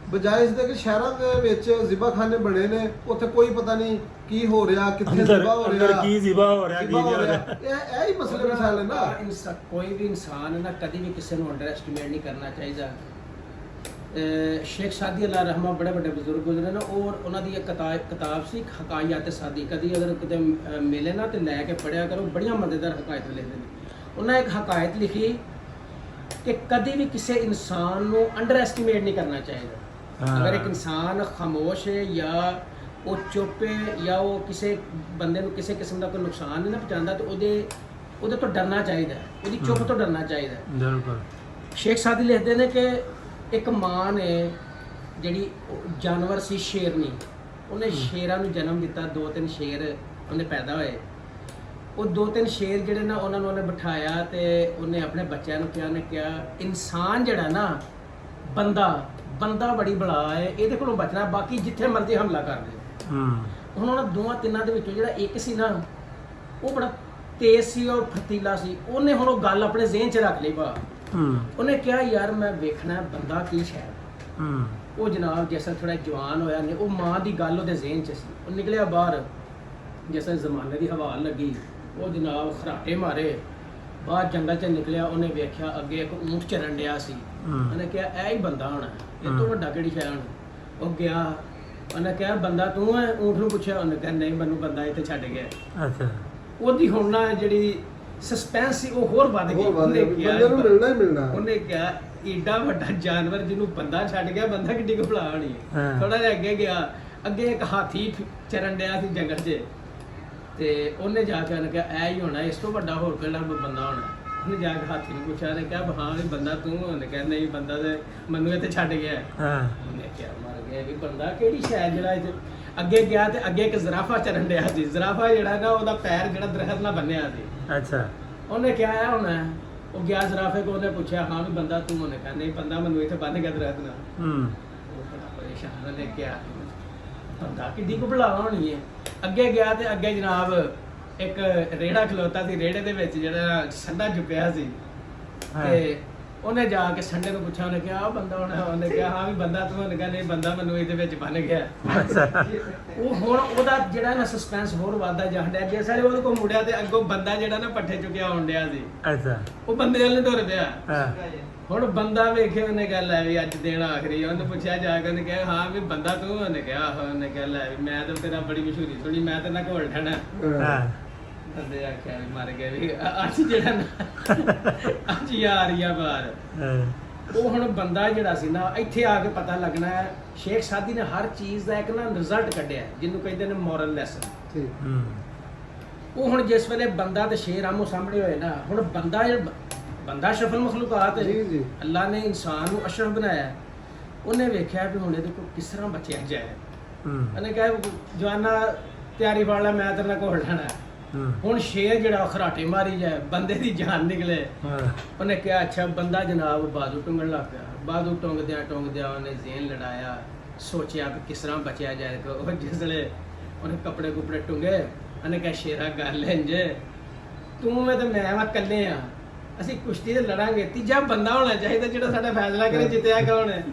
S3: ਬਜਾਏ ਇਸ ਦੇ ਕਿ ਸ਼ਹਿਰਾਂ ਦੇ ਵਿੱਚ ਜ਼ਿਬਾਖਾਨੇ ਬਣੇ ਨੇ, ਉੱਥੇ ਕੋਈ ਪਤਾ ਨਹੀਂ ਕੀ ਹੋ ਰਿਹਾ, ਕਿੱਥੇ ਜ਼ਿਬਾ ਹੋ ਰਿਹਾ,
S1: ਕੀ ਜ਼ਿਬਾ ਹੋ ਰਿਹਾ, ਕੀ
S3: ਜ਼ਿਬਾ
S1: ਨਹੀਂ ਹੋ ਰਿਹਾ।
S3: ਇਹ ਹੀ ਮਸਲੇ ਮਸਾਲੇ ਨਾ।
S2: ਕੋਈ ਵੀ ਇਨਸਾਨ ਹੈ ਨਾ ਕਦੀ ਵੀ ਕਿਸੇ ਨੂੰ ਅੰਡਰ ਐਸਟੀਮੇਟ ਨਹੀਂ ਕਰਨਾ ਚਾਹੀਦਾ। ਸ਼ੇਖ ਸਾਦੀ ਅੱਲਾ ਰਹਿਮਾ ਬੜੇ ਵੱਡੇ ਬਜ਼ੁਰਗ ਗੁਜ਼ਰੇ ਨੇ, ਔਰ ਉਹਨਾਂ ਦੀ ਇੱਕ ਕਿਤਾਬ ਸੀ ਹਕਾਇਤ ਸਾਦੀ, ਕਦੀ ਅਗਰ ਕਿਤੇ ਮਿਲੇ ਨਾ ਤੇ ਲੈ ਕੇ ਪੜਿਆ ਕਰੋ, ਬੜੀਆਂ ਮਜ਼ੇਦਾਰ ਹਕਾਇਤ ਲਿਖਦੇ ਨੇ। ਉਹਨਾਂ ਇੱਕ ਹਕਾਇਤ ਲਿਖੀ ਕਿ ਕਦੀ ਵੀ ਕਿਸੇ ਇਨਸਾਨ ਨੂੰ ਅੰਡਰ ਐਸਟੀਮੇਟ ਨਹੀਂ ਕਰਨਾ ਚਾਹੀਦਾ। ਅਗਰ ਇੱਕ ਇਨਸਾਨ ਖਾਮੋਸ਼ ਹੈ ਜਾਂ ਉਹ ਚੁੱਪ ਹੈ ਜਾਂ ਉਹ ਕਿਸੇ ਬੰਦੇ ਨੂੰ ਕਿਸੇ ਕਿਸਮ ਦਾ ਕੋਈ ਨੁਕਸਾਨ ਨਹੀਂ ਨਾ ਪਹੁੰਚਾਉਂਦਾ ਤਾਂ ਉਹਦੇ ਤੋਂ ਡਰਨਾ ਚਾਹੀਦਾ, ਉਹਦੀ ਚੁੱਪ ਤੋਂ ਡਰਨਾ ਚਾਹੀਦਾ।
S1: ਬਿਲਕੁਲ।
S2: ਸ਼ੇਖ ਸਾਦੀ ਲਿਖਦੇ ਨੇ ਕਿ ਇੱਕ ਮਾਂ ਨੇ ਜਿਹੜੀ ਜਾਨਵਰ ਸੀ ਸ਼ੇਰਨੀ, ਉਹਨੇ ਸ਼ੇਰਾਂ ਨੂੰ ਜਨਮ ਦਿੱਤਾ, 2-3 ਸ਼ੇਰ ਉਹਨੇ ਪੈਦਾ ਹੋਏ। ਉਹ 2-3 ਸ਼ੇਰ ਜਿਹੜੇ ਨਾ ਉਹਨਾਂ ਨੂੰ ਉਹਨੇ ਬਿਠਾਇਆ ਤੇ ਉਹਨੇ ਆਪਣੇ ਬੱਚਿਆਂ ਨੂੰ ਕਿਹਾ, ਉਹਨੇ ਕਿਹਾ ਇਨਸਾਨ ਜਿਹੜਾ ਨਾ ਬੰਦਾ ਬੜੀ ਬਲਾ ਹੈ, ਇਹਦੇ ਕੋਲੋਂ ਬਚਣਾ, ਬਾਕੀ ਜਿੱਥੇ ਮਰਜ਼ੀ ਹਮਲਾ ਕਰ ਦੇ। ਹੁਣ ਉਹਨਾਂ 2-3 ਦੇ ਵਿੱਚੋਂ ਜਿਹੜਾ ਇੱਕ ਸੀ ਨਾ ਉਹ ਬੜਾ ਤੇਜ਼ ਸੀ ਔਰ ਫਤੀਲਾ ਸੀ। ਉਹਨੇ ਹੁਣ ਉਹ ਗੱਲ ਆਪਣੇ ਜ਼ਿਹਨ 'ਚ ਰੱਖ ਲਈ ਭਾ। ਉਹਨੇ ਕਿਹਾ ਯਾਰ ਮੈਂ ਵੇਖਣਾ ਬੰਦਾ ਕੀ ਸ਼ਾਇਦ। ਉਹ ਜਨਾਬ ਜਿਸ ਤਰ੍ਹਾਂ ਥੋੜਾ ਜਵਾਨ ਹੋਇਆ ਨੇ, ਉਹ ਮਾਂ ਦੀ ਗੱਲ ਉਹਦੇ ਜ਼ਿਹਨ 'ਚ ਸੀ। ਉਹ ਨਿਕਲਿਆ ਬਾਹਰ, ਜਿਸ ਤਰ੍ਹਾਂ ਜ਼ਮਾਨੇ ਦੀ ਹਵਾ ਲੱਗੀ, ਉਹ ਜਨਾਬ ਖਰਾਟੇ ਮਾਰੇ, ਬਾਹਰ ਜੰਗਲ 'ਚ ਨਿਕਲਿਆ। ਉਹਨੇ ਵੇਖਿਆ ਅੱਗੇ ਇੱਕ ਊਂਠ ਚਰਨ ਡਿਆ ਸੀ। ਉਹਨੇ ਕਿਹਾ ਇਹ ਹੀ ਬੰਦਾ ਹੋਣਾ, ਇਹ ਤੋਂ ਵੱਡਾ ਕਿਹੜੀ ਸ਼ੈ ਹੋਣੀ। ਉਹ ਗਿਆ, ਉਹਨੇ ਕਿਹਾ ਬੰਦਾ ਤੂੰ ਹੈ? ਊਂਠ ਨੂੰ ਪੁੱਛਿਆ, ਉਹਨੇ ਕਿਹਾ ਨਹੀਂ ਮੈਨੂੰ ਬੰਦਾ ਇੱਥੇ ਛੱਡ ਗਿਆ।
S1: ਅੱਛਾ।
S2: ਉਹਦੀ ਹੁਣ ਨਾ ਜਿਹੜੀ ਸਸਪੈਂਸ ਸੀ ਉਹ ਹੋਰ ਵੱਧ ਗਈ।
S3: ਬੰਦੇ ਨੂੰ ਮਿਲਣਾ ਹੀ ਮਿਲਣਾ।
S2: ਉਹਨੇ ਕਿਹਾ ਏਡਾ ਵੱਡਾ ਜਾਨਵਰ ਜਿਹਨੂੰ ਬੰਦਾ ਛੱਡ ਗਿਆ, ਬੰਦਾ ਕਿੱਡੀ ਕੁ ਭਲਾ ਹੋਣੀ ਹੈ। ਥੋੜਾ ਜਿਹਾ ਅੱਗੇ ਗਿਆ, ਅੱਗੇ ਇੱਕ ਹਾਥੀ ਚਰਨ ਡਿਆ ਸੀ ਜੰਗਲ 'ਚ, ਤੇ ਉਹਨੇ ਜਾ ਕੇ ਉਹਨੇ ਕਿਹਾ ਐ ਹੀ ਹੋਣਾ, ਇਸ ਤੋਂ ਵੱਡਾ ਹੋਰ ਕਿਹੜਾ ਬੰਦਾ ਹੋਣਾ। ਉਹਨੇ ਜਾ ਕੇ ਹਾਥੀ ਨੂੰ ਪੁੱਛਿਆ, ਉਹਨੇ ਕਿਹਾ ਹਾਂ ਵੀ ਬੰਦਾ ਤੂੰ? ਉਹਨੇ ਕਿਹਾ ਨਹੀਂ ਬੰਦਾ ਤੇ ਮੈਨੂੰ ਇੱਥੇ ਛੱਡ ਗਿਆ। ਉਹਨੇ ਕਿਹਾ ਮਰ ਗਿਆ ਵੀ ਬੰਦਾ ਕਿਹੜੀ ਸ਼ਾਇਦ ਜਿਹੜਾ ਇੱਥੇ। ਅੱਗੇ ਗਿਆ ਤੇ ਅੱਗੇ ਇੱਕ ਜ਼ਰਾਫਾ ਚਰਨ ਡਿਆ ਸੀ। ਜ਼ਰਾਫਾ ਜਿਹੜਾ ਨਾ ਉਹਦਾ ਪੈਰ ਜਿਹੜਾ ਦਰਖਤ ਨਾਲ ਬੰਨਿਆ ਸੀ।
S1: ਅੱਛਾ।
S2: ਉਹਨੇ ਕਿਹਾ ਆ ਹੋਣਾ। ਉਹ ਗਿਆ ਜ਼ਰਾਫੇ ਕੋਲ, ਉਹਨੇ ਪੁੱਛਿਆ ਹਾਂ ਵੀ ਬੰਦਾ ਤੂੰ? ਉਹਨੇ ਕਿਹਾ ਨਹੀਂ ਬੰਦਾ ਮੈਨੂੰ ਇੱਥੇ ਬੰਨ ਗਿਆ ਦਰਖਤ ਨਾਲ। ਉਹ ਬੜਾ ਪਰੇਸ਼ਾਨ, ਉਹਨੇ ਕਿਹਾ ਬੰਦਾ ਕਿੱਡੀ ਕੁ ਭਲਾ ਹੋਣੀ ਹੈ। ਅੱਗੇ ਗਿਆ ਤੇ ਅੱਗੇ ਜਨਾਬ ਇੱਕ ਰੇੜਾ ਖਲੋਤਾ ਸੀ, ਰੇੜੇ ਦੇ ਵਿੱਚ ਜਿਹੜਾ ਸੰਡਾ ਚੁੱਕਿਆ ਸੀ। ਤੇ ਉਹਨੇ ਜਾ ਕੇ ਸੰਡੇ ਨੂੰ ਪੁੱਛਿਆ, ਉਹਨੇ ਕਿਹਾ ਆ ਬੰਦਾ ਹੋਣਾ? ਉਹਨੇ ਕਿਹਾ ਹਾਂ ਵੀ ਬੰਦਾ ਤੂੰ? ਉਹਨੇ ਕਿਹਾ ਨਹੀਂ ਬੰਦਾ ਮੈਨੂੰ ਇਹਦੇ ਵਿੱਚ ਬੰਨ ਗਿਆ। ਉਹ ਹੁਣ ਉਹਦਾ ਜਿਹੜਾ ਨਾ ਸਸਪੈਂਸ ਹੋਰ ਵੱਧਦਾ ਜਾਣ ਡਿਆ। ਜਿਸ ਵੇਲੇ ਉਹਦੇ ਕੋਲ ਮੁੜਿਆ ਤੇ ਅੱਗੋਂ ਬੰਦਾ ਜਿਹੜਾ ਨਾ ਪੱਠੇ ਚੁੱਕਿਆ ਆਉਣ ਡਿਆ ਸੀ।
S1: ਅੱਛਾ।
S2: ਉਹ ਬੰਦੇ ਵੱਲ ਨੂੰ ਤੁਰ ਪਿਆ। ਹੁਣ ਬੰਦਾ ਵੇਖੇ, ਉਹਨੇ ਕਿਹਾ ਲੈ ਵੀ ਅੱਜ ਦਿਨ ਆਖਰੀ। ਉਹਨੇ ਪੁੱਛਿਆ ਜਾ ਕੇ, ਉਹਨੇ ਕਿਹਾ ਹਾਂ ਵੀ ਬੰਦਾ ਤੂੰ? ਉਹਨੇ ਕਿਹਾ ਆਹੋ। ਉਹਨੇ ਕਿਹਾ ਲੈ ਵੀ ਮੈਂ ਤਾਂ ਤੇਰਾ ਬੜੀ ਮਸ਼ਹੂਰੀ ਸੁਣੀ, ਮੈਂ ਤੇ ਨਾ ਘੋਲ ਠਣਾ। ਬੰਦੇ ਆਖਿਆ ਵੀ ਮਰ ਗਏ ਵੀ ਅੱਜ ਜਿਹੜਾ ਨਾ ਅੱਜ ਯਾਰ ਹੀ ਆ ਬਾਹਰ। ਉਹ ਹੁਣ ਬੰਦਾ ਜਿਹੜਾ ਸੀ ਨਾ, ਇੱਥੇ ਆ ਕੇ ਪਤਾ ਲੱਗਣਾ ਹੈ ਸ਼ੇਖ ਸਾਦੀ ਨੇ ਹਰ ਚੀਜ਼ ਦਾ ਇੱਕ ਨਾ ਰਿਜ਼ਲਟ ਕੱਢਿਆ, ਜਿਹਨੂੰ ਕਹਿੰਦੇ ਨੇ ਮੋਰਲ ਲੈਸਨ। ਉਹ ਹੁਣ ਜਿਸ ਵੇਲੇ ਬੰਦਾ ਤੇ ਸ਼ੇਰ ਆਮੋ ਸਾਹਮਣੇ ਹੋਏ ਨਾ, ਹੁਣ ਬੰਦਾ ਅਸ਼ਰਫੁਲ ਮਖਲੂਕਾਤ ਹੈ। ਅੱਲਾ ਨੇ ਇਨਸਾਨ ਨੂੰ ਅਸ਼ਰਫ ਬਣਾਇਆ। ਉਹਨੇ ਵੇਖਿਆ ਵੀ ਹੁਣ ਇਹਦੇ ਕੋਲ ਕਿਸ ਤਰ੍ਹਾਂ ਬਚਿਆ ਜਾਏ। ਉਹਨੇ ਕਿਹਾ ਜਵਾਨਾ ਤਿਆਰੀ ਵਾਲਾ, ਮੈਂ ਤੇਰੇ ਨਾਲ ਘੋਲ ਠਾਣਾ। ਹੁਣ ਸ਼ੇਰ ਜਿਹੜਾ ਖਰਾਟੇ ਮਾਰੀ ਜਾਏ, ਬੰਦੇ ਦੀ ਜਾਨ ਨਿਕਲੇ। ਉਹਨੇ ਕਿਹਾ ਅੱਛਾ ਬੰਦਾ ਜਨਾਬ ਬਾਜ਼ੂ ਟੁੰਗਣ ਲੱਗ ਪਿਆ। ਬਾਜ਼ੂ ਟੁੰਗਦਿਆਂ ਉਹਨੇ ਜ਼ੇਨ ਲੜਾਇਆ, ਸੋਚਿਆ ਕਿ ਕਿਸ ਤਰ੍ਹਾਂ ਬਚਿਆ ਜਾਏ। ਉਹ ਜਿਸ ਵੇਲੇ ਉਹਨੇ ਕੱਪੜੇ ਕੁਪੜੇ ਟੁੰਗੇ, ਉਹਨੇ ਕਿਹਾ ਸ਼ੇਰਾ ਗੱਲ ਇੰਜ ਤੂੰ ਮੈਂ ਤੇ ਮੈਂ ਇਕੱਲੇ ਆ, ਅਸੀਂ ਕੁਸ਼ਤੀ ਤੇ ਲੜਾਂਗੇ, ਤੀਜਾ ਬੰਦਾ ਹੋਣਾ ਚਾਹੀਦਾ ਜਿਹੜਾ ਸਾਡਾ ਫੈਸਲਾ ਕਰੇ ਜਿੱਤਿਆ ਕੌਣ ਹੈ।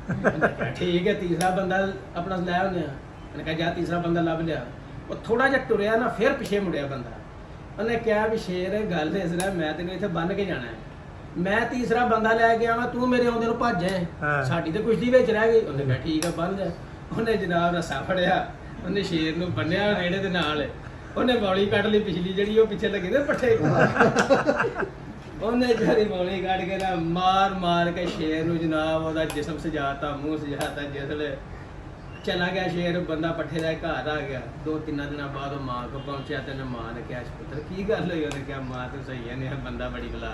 S2: ਉਹਨੇ ਕਿਹਾ, ਠੀਕ ਹੈ ਤੀਸਰਾ ਬੰਦਾ ਆਪਣਾ ਲੈ ਆਉਂਦੇ ਆ। ਉਹਨੇ ਕਿਹਾ ਜਾ ਤੀਸਰਾ ਬੰਦਾ ਲੱਭ ਲਿਆ। ਉਹ ਥੋੜਾ ਜਿਹਾ ਟੁਰਿਆ ਨਾ, ਫਿਰ ਪਿੱਛੇ ਮੁੜਿਆ ਬੰਦਾ। ਉਹਨੇ ਕਿਹਾ ਵੀ ਸ਼ੇਰ ਗੱਲ ਇਸ ਤਰ੍ਹਾਂ, ਮੈਂ ਤੈਨੂੰ ਇੱਥੇ ਬੰਨ ਕੇ ਜਾਣਾ ਹੈ, ਮੈਂ ਤੀਸਰਾ ਬੰਦਾ ਲੈ ਕੇ ਆਵਾਂ, ਤੂੰ ਮੇਰੇ ਆਉਂਦੇ ਨੂੰ ਭੱਜ ਜਾਏ, ਸਾਡੀ ਤੇ ਕੁਸ਼ਤੀ ਵਿੱਚ ਰਹਿ ਗਈ। ਉਹਨੇ ਕਿਹਾ ਠੀਕ ਆ ਬੰਨ ਜਾ। ਉਹਨੇ ਜਨਾਬ ਰੱਸਾ ਫੜਿਆ, ਉਹਨੇ ਸ਼ੇਰ ਨੂੰ ਬੰਨਿਆ ਰੇੜੇ ਦੇ ਨਾਲ, ਉਹਨੇ ਬੌਲੀ ਕੱਢ ਲਈ ਪਿਛਲੀ ਜਿਹੜੀ ਉਹ ਪਿੱਛੇ ਲੱਗੇ ਨੇ ਪੱਠੇ। ਉਹਨੇ ਜਿਹੜੀ ਬੌਲੀ ਕੱਢ ਕੇ ਨਾ ਮਾਰ ਮਾਰ ਕੇ ਸ਼ੇਰ ਨੂੰ ਜਨਾਬ ਉਹਦਾ ਜਿਸਮ ਸਜਾਤਾ, ਮੂੰਹ ਸਜਾਤਾ। ਜਿਸਲੇ ਚਲਾ ਗਿਆ ਸ਼ੇਰ, ਬੰਦਾ ਪੱਠੇ ਦਾ ਘਰ ਆ ਗਿਆ। 2-3 ਦਿਨਾਂ ਬਾਅਦ ਉਹ ਮਾਂ ਕੋਲ ਪਹੁੰਚਿਆ ਤੇ ਉਹਨੇ ਮਾਂ ਨੇ ਕਿਹਾ ਪੁੱਤਰ ਕੀ ਗੱਲ ਹੋਈ? ਉਹਨੇ ਕਿਹਾ ਮਾਂ ਤੂੰ ਸਹੀ ਹੈ, ਨਹੀਂ ਬੰਦਾ ਬੜੀ ਬਲਾ।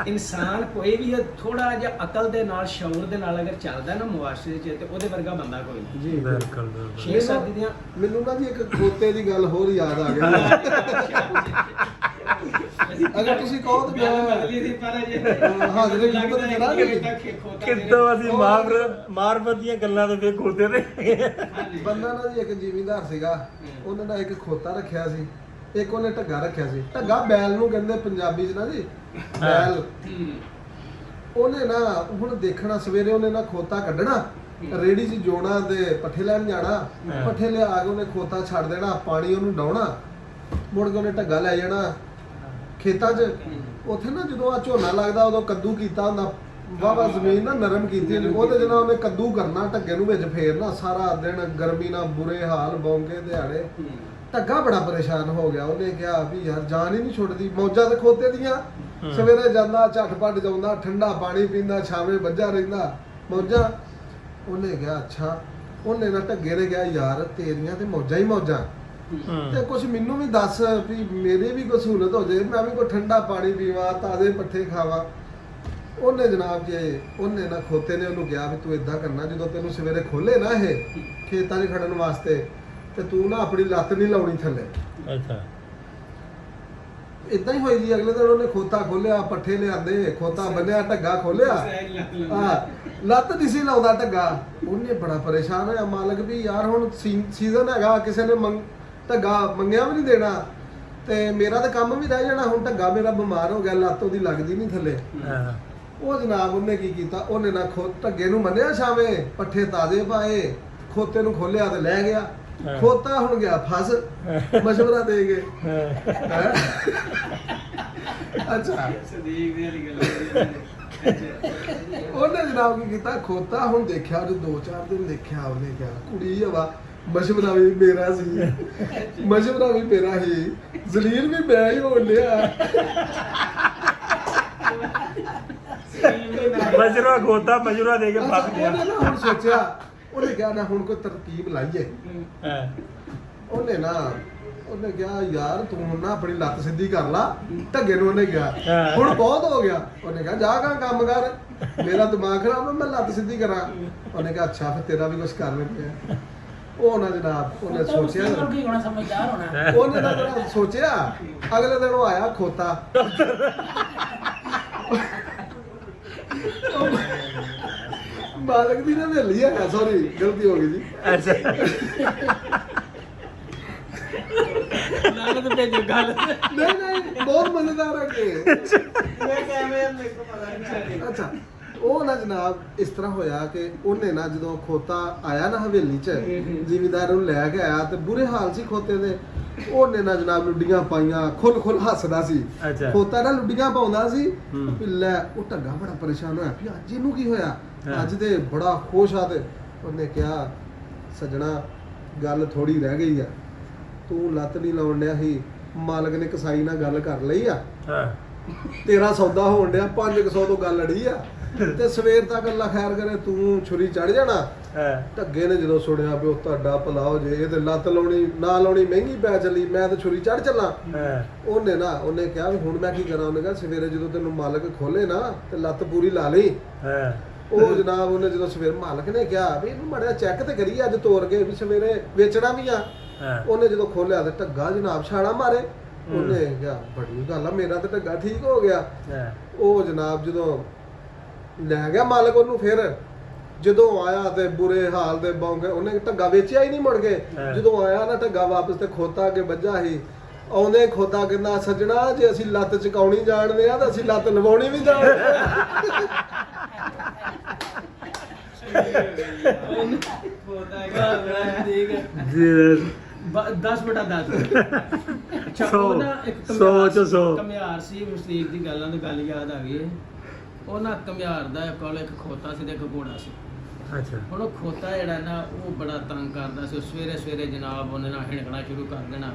S2: ਇਨਸਾਨ ਕੋਈ ਵੀ ਥੋੜਾ ਜਿਹਾ ਅਕਲ ਦੇ ਨਾਲ, ਸ਼ਊਰ ਦੇ ਨਾਲ ਅਗਰ ਚੱਲਦਾ ਨਾ ਮੁਆਸ਼ਰੇ 'ਚ, ਤੇ ਉਹਦੇ ਵਰਗਾ ਬੰਦਾ ਕੋਈ ਨਹੀਂ।
S3: ਜੀ
S1: ਬਿਲਕੁਲ
S2: ਸ਼ੇਰ ਸਾਹਿਬ ਦੀਆਂ
S3: ਮੈਨੂੰ ਨਾ ਜੀ ਇੱਕ ਖੋਤੇ ਦੀ ਗੱਲ ਹੋਰ ਯਾਦ ਆ ਗਈ। ਅਗਰ ਤੁਸੀਂ ਕਹੋ ਤਾਂ
S2: ਗੱਲ
S3: ਮੈਂ
S2: ਬਦਲੀ ਸੀ ਪਰ ਜੇ
S3: ਹਾਜ਼ਰੀ ਹਿੰਮਤ ਕਰਾਂਗੇ।
S1: ਕਿੱਦੋਂ ਅਸੀਂ ਮਾਰਬਤ ਦੀਆਂ ਗੱਲਾਂ ਤੇ ਫੇਰ ਖੋਤੇ ਤੇ
S3: ਬੰਦਾ ਨਾ ਜੀ ਇੱਕ ਜ਼ਿਮੀਂਦਾਰ ਸੀਗਾ, ਉਹਨੇ ਨਾ ਇੱਕ ਖੋਤਾ ਰੱਖਿਆ ਸੀ, ਇੱਕ ਉਹਨੇ ਢੱਗਾ ਰੱਖਿਆ ਸੀ। ਢੱਗਾ ਬੈਲ ਨੂੰ ਕਹਿੰਦੇ ਪੰਜਾਬੀ 'ਚ ਨਾ ਜੀ, ਬੈਲ। ਉਹਨੇ ਨਾ ਹੁਣ ਦੇਖਣਾ, ਸਵੇਰੇ ਉਹਨੇ ਨਾ ਖੋਤਾ ਕੱਢਣਾ, ਰੇੜੀ 'ਚ ਜੋਣਾ ਤੇ ਪੱਠੇ ਲੈਣ ਜਾਣਾ। ਪੱਠੇ ਲਿਆ ਕੇ ਉਹਨੇ ਖੋਤਾ ਛੱਡ ਦੇਣਾ, ਪਾਣੀ ਉਹਨੂੰ ਡਾਉਣਾ, ਮੁੜ ਕੇ ਉਹਨੇ ਢੱਗਾ ਲੈ ਜਾਣਾ ਖੇਤਾਂ 'ਚ। ਉੱਥੇ ਨਾ ਜਦੋਂ ਆ ਝੋਨਾ ਲੱਗਦਾ ਉਦੋਂ ਕੱਦੂ ਕੀਤਾ ਹੁੰਦਾ, ਵਾਹਵਾ ਜ਼ਮੀਨ ਨਾ ਨਰਮ ਕੀਤੀ ਹੁੰਦੀ, ਉਹਦੇ ਜਿਹਨਾਂ ਉਹਨੇ ਕੱਦੂ ਕਰਨਾ, ਢੱਗੇ ਨੂੰ ਵਿੱਚ ਫੇਰਨਾ, ਸਾਰਾ ਦਿਨ ਗਰਮੀ ਨਾਲ ਬੁਰੇ ਹਾਲ, ਬੌਂਕੇ ਦਿਹਾੜੇ। ਢੱਗਾ ਬੜਾ ਪਰੇਸ਼ਾਨ ਹੋ ਗਿਆ। ਉਹਨੇ ਕਿਹਾ ਵੀ ਯਾਰ ਜਾਨ ਹੀ ਨਹੀਂ ਛੁੱਟਦੀ, ਮੌਜਾਂ ਤੇ ਖੋਤੇ ਦੀਆਂ। ਸਵੇਰੇ ਜਾਂਦਾ, ਝਟਪਟ ਜਾਉਂਦਾ, ਠੰਡਾ ਪਾਣੀ ਪੀਂਦਾ, ਛਾਵੇਂ ਵੱਜਾ ਰਹਿੰਦਾ, ਮੌਜਾਂ। ਉਹਨੇ ਕਿਹਾ ਅੱਛਾ। ਉਹਨੇ ਨਾ ਢੱਗੇ ਨੇ ਕਿਹਾ ਯਾਰ ਤੇਰੀਆਂ ਤੇ ਮੌਜਾਂ ਹੀ ਮੌਜਾਂ, ਤੇ ਕੁਝ ਮੈਨੂੰ ਵੀ ਦੱਸ ਵੀ ਮੇਰੀ ਵੀ ਕੋਈ ਸਹੂਲਤ ਹੋ ਜਾਏ, ਮੈਂ ਵੀ ਕੋਈ ਠੰਡਾ ਪਾਣੀ ਪੀਵਾਂ, ਤਾਜ਼ੇ ਪੱਠੇ ਖਾਵਾਂ। ਉਹਨੇ ਜਨਾਬ ਜੀ, ਉਹਨੇ ਨਾ ਖੋਤੇ ਨੇ ਉਹਨੂੰ ਕਿਹਾ ਵੀ ਤੂੰ ਇਦਾਂ ਕਰਨਾ, ਜਦੋਂ ਤੈਨੂੰ ਸਵੇਰੇ ਖੋਲੇ ਨਾ ਇਹ ਖੇਤਾਂ 'ਚ ਖੜਨ ਵਾਸਤੇ, ਤੇ ਤੂੰ ਨਾ ਆਪਣੀ ਲੱਤ ਨਹੀਂ ਲਾਉਣੀ ਥੱਲੇ।
S1: ਅੱਛਾ।
S3: ਇਦਾਂ ਹੀ ਹੋਈ ਜੀ। ਅਗਲੇ ਦਿਨ ਉਹਨੇ ਖੋਤਾ ਖੋਲਿਆ, ਪੱਠੇ ਲਿਆਂਦੇ, ਖੋਤਾ ਬੰਨਿਆ, ਢੱਗਾ ਖੋਲਿਆ, ਲੱਤ ਨਹੀਂ ਸੀ ਲਾਉਂਦਾ ਢੱਗਾ। ਉਹਨੇ ਬੜਾ ਪਰੇਸ਼ਾਨ ਹੋਇਆ, ਮਾਲਕ ਵੀ ਯਾਰ ਹੁਣ ਸੀਜ਼ਨ ਹੈਗਾ, ਕਿਸੇ ਨੇ ਢੱਗਾ ਮੰਗਿਆ ਵੀ ਨਹੀਂ ਦੇਣਾ, ਤੇ ਮੇਰਾ ਤਾਂ ਕੰਮ ਵੀ ਰਹਿ ਜਾਣਾ। ਹੁਣ ਢੱਗਾ ਮੇਰਾ ਬਿਮਾਰ ਹੋ ਗਿਆ, ਲੱਤ ਉਹਦੀ ਲੱਗਦੀ ਨਹੀਂ ਥੱਲੇ। ਉਹ ਜਨਾਬ ਉਹਨੇ ਕੀ ਕੀਤਾ, ਉਹਨੇ ਨਾ ਢੱਗੇ ਨੂੰ ਮੰਨਿਆ ਛਾਵੇਂ, ਪੱਠੇ ਤਾਜ਼ੇ ਪਾਏ, ਖੋਤੇ ਨੂੰ ਖੋਲਿਆ ਤੇ ਲੈ ਗਿਆ। ਖੋਤਾ ਹੁਣ ਗਿਆ ਫਸ, ਮਸ਼ਵਰਾ ਦੇ ਗਏ। ਅੱਛਾ,
S2: ਸਦੀਕ ਦੀ ਵਾਲੀ ਗੱਲ।
S3: ਉਹਨੇ ਜਨਾਬ ਕੀ ਕੀਤਾ, ਖੋਤਾ ਹੁਣ ਦੇਖਿਆ, ਉਹ 2-4 ਦਿਨ ਦੇਖਿਆ, ਉਹਨੇ ਕਿਹਾ ਕੁੜੀ ਹਵਾ, ਮਸ਼ਵਰਾ ਵੀ ਮੇਰਾ ਸੀ, ਮਸ਼ਵਰਾ ਵੀ ਮੇਰਾ ਹੀ, ਜ਼ਲੀਲ ਵੀ ਮੈਂ ਹੀ ਹੋਣ ਲਿਆ।
S1: ਮਜਰਾ ਖੋਤਾ ਮਜਰਾ ਦੇ ਕੇ ਫਸ ਗਿਆ।
S3: ਉਹਨੇ ਨਾ ਹੁਣ ਸੋਚਿਆ, ਉਹਨੇ ਕਿਹਾ ਨਾ ਹੁਣ ਕੋਈ ਤਰਤੀਬ ਲਾਈਏ। ਉਹਨੇ ਕਿਹਾ ਯਾਰ ਤੂੰ ਹੁਣ ਨਾ ਆਪਣੀ ਲੱਤ ਸਿੱਧੀ ਕਰ ਲਾ। ਢੱਗੇ ਨੂੰ ਉਹਨੇ ਕਿਹਾ ਹੁਣ ਬਹੁਤ ਹੋ ਗਿਆ। ਉਹਨੇ ਕਿਹਾ ਜਾ ਗਾ ਕੰਮ ਕਰ, ਮੇਰਾ ਦਿਮਾਗ ਖਰਾਬ ਹੈ, ਮੈਂ ਲੱਤ ਸਿੱਧੀ ਕਰਾਂ। ਉਹਨੇ ਕਿਹਾ ਅੱਛਾ ਫਿਰ ਤੇਰਾ ਵੀ ਕੁਝ ਕਰ ਲੈਂਦੇ ਆ। ਉਹ ਨਾ ਜਨਾਬ ਉਹਨੇ ਸੋਚਿਆ,
S4: ਹੋਣਾ ਸਮਝਦਾਰ ਹੋਣਾ।
S3: ਉਹਨੇ ਨਾ ਜਨਾਬ ਸੋਚਿਆ। ਅਗਲੇ ਦਿਨ ਉਹ ਆਇਆ ਖੋਤਾ, ਮਾਲਕ ਦੀ ਨਾ ਹਵੇਲੀ ਆ, ਸੌਰੀ ਗਲਤੀ ਹੋ ਗਈ ਜੀ।
S1: ਅੱਛਾ।
S2: ਨਾਲ ਤੇ ਭੇਜੋ ਗੱਲ।
S3: ਨਹੀਂ ਬਹੁਤ ਮਜ਼ੇਦਾਰ ਹੈ ਕਿ
S5: ਮੈਂ ਕਿਵੇਂ ਮੇਰੇ ਕੋ ਪਤਾ ਨਹੀਂ।
S3: ਅੱਛਾ ਉਹ ਨਾ ਜਨਾਬ ਇਸ ਤਰ੍ਹਾਂ ਹੋਇਆ ਕਿ ਉਹਨੇ ਨਾ ਜਦੋਂ ਖੋਤਾ ਆਇਆ ਨਾ ਹਵੇਲੀ 'ਚ, ਜ਼ਿਮੀਂਦਾਰ ਨੂੰ ਲੈ ਕੇ ਆਇਆ ਤੇ ਬੁਰੇ ਹਾਲ ਸੀ ਖੋਤੇ ਦੇ। ਉਹਨੇ ਨਾ ਜਨਾਬ ਲੁੱਡੀਆਂ ਪਾਈਆਂ, ਖੁੱਲ ਹੱਸਦਾ ਸੀ। ਖੋਤਾ ਨਾ ਲੁੱਡੀਆਂ ਪਾਉਂਦਾ ਸੀ। ਵੀ ਲੈ ਉਹ ਢੱਗਾ ਬੜਾ ਪਰੇਸ਼ਾਨ ਹੋਇਆ ਵੀ ਅੱਜ ਇਹਨੂੰ ਕੀ ਹੋਇਆ, ਅੱਜ ਤੇ ਬੜਾ ਖੁਸ਼ ਆ। ਤੇ ਉਹਨੇ ਕਿਹਾ ਸੱਜਣਾ ਗੱਲ ਥੋੜੀ ਰਹਿ ਗਈ ਆ, ਤੂੰ ਲੱਤ ਨਹੀਂ ਲਾਉਣ ਡਿਆ ਸੀ, ਮਾਲਕ ਨੇ ਕਸਾਈ ਨਾਲ ਗੱਲ ਕਰ ਲਈ ਆ, ਤੇਰਾ ਸੌਦਾ ਹੋਣ ਡਿਆ, 500 ਤੋਂ ਗੱਲ ਅੜੀ ਆ, ਤੇ ਸਵੇਰ ਤੱਕ ਅੱਲਾ ਖੈਰ ਕਰੇ ਤੂੰ ਛੁਰੀ ਚੜ ਜਾਣਾ। ਢੱਗੇ ਨੇ ਜਦੋਂ ਸੁਣਿਆ ਵੀ ਉਹ ਤੁਹਾਡਾ ਭਲਾ ਹੋ ਜੇ, ਇਹ ਤੇ ਲੱਤ ਲਾਉਣੀ ਨਾ ਲਾਉਣੀ ਮਹਿੰਗੀ ਪੈ ਚੱਲੀ, ਮੈਂ ਤਾਂ ਛੁਰੀ ਚੜ ਚੱਲਾਂ। ਉਹਨੇ ਕਿਹਾ ਵੀ ਹੁਣ ਮੈਂ ਕੀ ਕਰਾਂ। ਉਹਨੇ ਕਿਹਾ ਸਵੇਰੇ ਜਦੋਂ ਤੈਨੂੰ ਮਾਲਕ ਖੋਲੇ ਨਾ ਤੇ ਲੱਤ ਪੂਰੀ ਲਾ ਲਈ। ਉਹ ਜਨਾਬ ਉਹਨੇ ਜਦੋਂ ਸਵੇਰ ਮਾਲਕ ਨੇ ਕਿਹਾ ਵੀ ਇਹਨੂੰ ਮੜਿਆ ਚੈੱਕ ਤੇ ਕਰੀਏ, ਅੱਜ ਤੋਰ ਕੇ ਵੀ ਸਵੇਰੇ ਵੇਚਣਾ ਵੀ ਆ। ਉਹਨੇ ਜਦੋਂ ਖੋਲਿਆ ਤੇ ਢੱਗਾ ਜਨਾਬ ਛਾਲਾ ਮਾਰੇ। ਉਹਨੇ ਕਿਹਾ ਬੜੀ ਗੱਲ ਆ, ਮੇਰਾ ਤੇ ਢੱਗਾ ਠੀਕ ਹੋ ਗਿਆ। ਉਹ ਜਨਾਬ ਜਦੋਂ ਲੈ ਗਿਆ ਮਾਲਕ ਉਹਨੂੰ, ਫਿਰ ਜਦੋਂ ਆਇਆ ਤੇ ਬੁਰੇ ਹਾਲ ਦੇ ਬੌਂਕੇ, ਉਹਨੇ ਢੱਗਾ ਵੇਚਿਆ ਹੀ ਨਹੀਂ ਮੁੜ ਕੇ। ਜਦੋਂ ਆਇਆ ਨਾ ਢੱਗਾ ਵਾਪਸ ਤੇ ਖੋਤਾ ਅੱਗੇ ਵੱਜਾ ਸੀ ਆਉਂਦੇ ਖੋਤਾ ਕਹਿੰਦਾ ਸੱਜਣਾ ਜੇ ਅਸੀਂ ਲੱਤ ਚਕਾਉਣੀ ਜਾਣਦੇ ਆ ਤਾਂ ਅਸੀਂ ਲੱਤ ਲਵਾਉਣੀ ਵੀ ਜਾਣਦੇ ਆ।
S2: ਠੀਕ ਹੈ
S1: ਜੀ
S2: 10/10 ਅੱਛਾ
S1: ਸੌ,
S2: ਉਹ ਨਾ ਇੱਕ
S1: ਸੌ ਚੋਂ ਸੌ।
S2: ਕਮਿਆਰ ਸੀ ਵਸਨੀਕ ਦੀ ਗੱਲਾਂ ਤੋਂ ਗੱਲ ਯਾਦ ਆ ਗਈ ਹੈ। ਉਹ ਨਾ ਕਮਿਆਰ ਦਾ ਕੋਲ ਇੱਕ ਖੋਤਾ ਸੀ ਤੇ ਇੱਕ ਘੋੜਾ ਸੀ।
S1: ਅੱਛਾ
S2: ਹੁਣ ਉਹ ਖੋਤਾ ਜਿਹੜਾ ਨਾ ਉਹ ਬੜਾ ਤੰਗ ਕਰਦਾ ਸੀ। ਸਵੇਰੇ ਸਵੇਰੇ ਜਨਾਬ ਉਹਨੇ ਨਾ ਹਿਣਕਣਾ ਸ਼ੁਰੂ ਕਰ ਦੇਣਾ